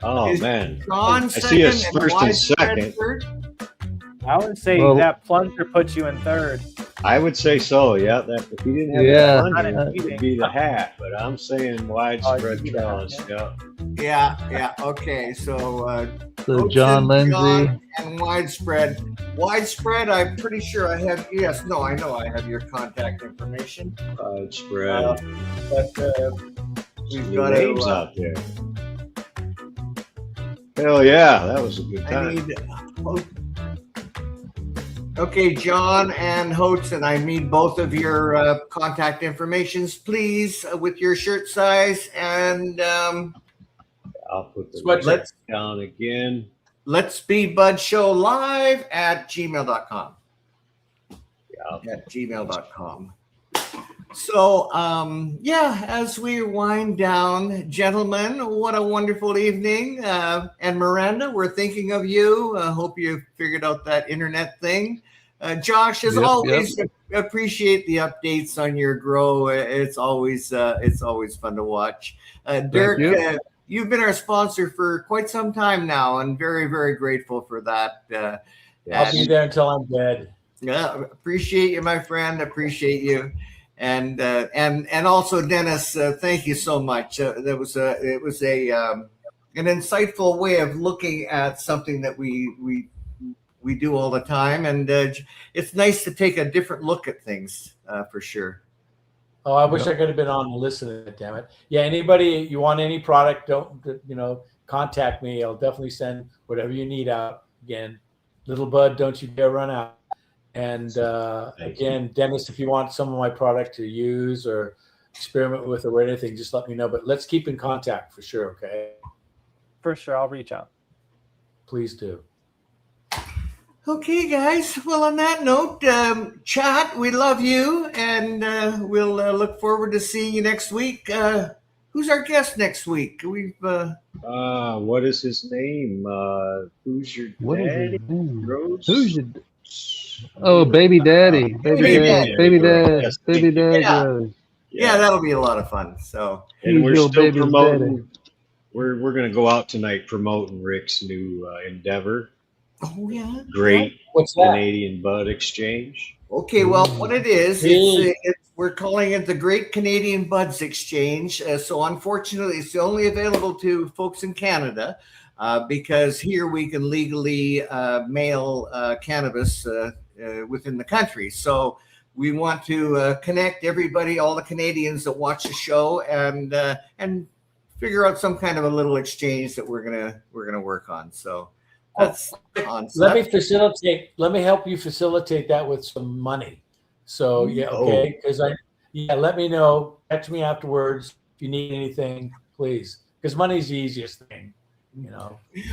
Oh Is man. John I second see us and first and Widespread second. third? I would say Well- that plunger puts you in third. I would say so. Yeah. That if he didn't have Yeah. that plunger, it would be the hat. But I'm saying widespread Oh, trellis. Yeah. Yeah. Okay, so So John Lindsay. John and Widespread. Widespread, I'm pretty sure I have. Yes, no, I know I have your contact information. Widespread. But we've The got names to. out there. Hell yeah, that was a good I time. need. Okay, John and Hotzen, I need both of your contact informations, please, with your shirt size, and I'll put the Sweatshirt. link down again. Let's Be Budz Show live at gmail.com. Yeah. At gmail.com. So, as we wind down, gentlemen, what a wonderful evening. And Miranda, we're thinking of you. I hope you figured out that internet thing. Josh, as always, appreciate the updates on your grow. It's always fun to watch. Dirk, you've been our sponsor for quite some time now, and very, very grateful for that. I'll be there until I'm dead. Yeah, appreciate you, my friend. Appreciate you. And also Dennis, thank you so much. It was an insightful way of looking at something that we do all the time, and it's nice to take a different look at things for sure. Oh, I wish I could have been on and listening. Damn it! Yeah, anybody you want any product, don't contact me. I'll definitely send whatever you need out. Again, little bud, don't you dare run out. And again, Dennis, if you want some of my product to use or experiment with or anything, just let me know. But let's keep in contact for sure, okay? For sure, I'll reach out. Please do. Okay, guys. Well, on that note, chat, we love you, and we'll look forward to seeing you next week. Who's our guest next week? What is his name? Who's your What is daddy? his name? Rose? Who's your? Oh, baby daddy, baby dad. Yeah. Rose. Yeah, that'll be a lot of fun. So, And we're Who's your still baby's promoting. daddy? We're going to go out tonight promoting Rick's new endeavor. oh yeah. Great What's that? Canadian Bud Exchange. Okay, well, what it is, we're calling it the Great Canadian Buds Exchange. So unfortunately, it's only available to folks in Canada because here we can legally mail cannabis within the country. So we want to connect everybody, all the Canadians that watch the show, and figure out some kind of a little exchange that we're gonna work on. So that's on. Let me help you facilitate that with some money. So yeah, okay, because let me know. Catch me afterwards if you need anything, please. Because money's the easiest thing,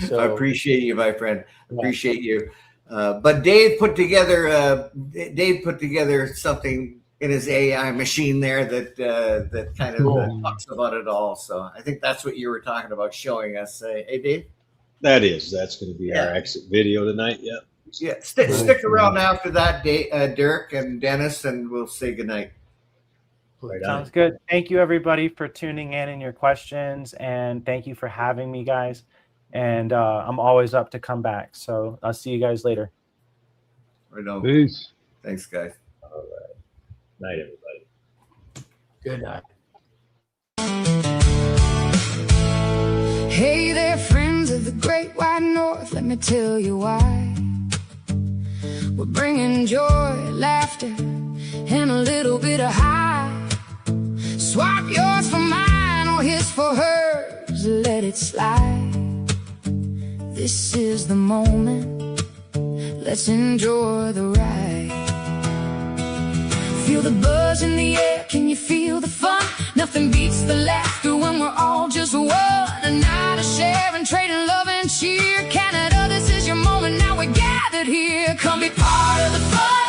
So I appreciate you, my friend. Appreciate you. But Dave put together something in his AI machine there that kind of talks about it all. So I think that's what you were talking about showing us. Hey, Dave? That's going to be our exit video tonight. Yep. Yeah. Stick around after that, Dirk and Dennis, and we'll say goodnight. Right Sounds good. Thank you, everybody, for tuning in and your questions, and thank you for having me, guys. And I'm always up to come back. So I'll see you guys later. Right on. Peace. Thanks, guys. All right. Night, everybody. good night. Hey there, friends of the great wide north, let me tell you why. We're bringing joy, laughter, and a little bit of high. Swap yours for mine or his for hers, let it slide. This is the moment, let's enjoy the ride. Feel the buzz in the air, can you feel the fun? Nothing beats the laughter when we're all just one. A night of sharing, trading love and cheer. Canada, this is your moment, now we're gathered here. Come be part of the fun.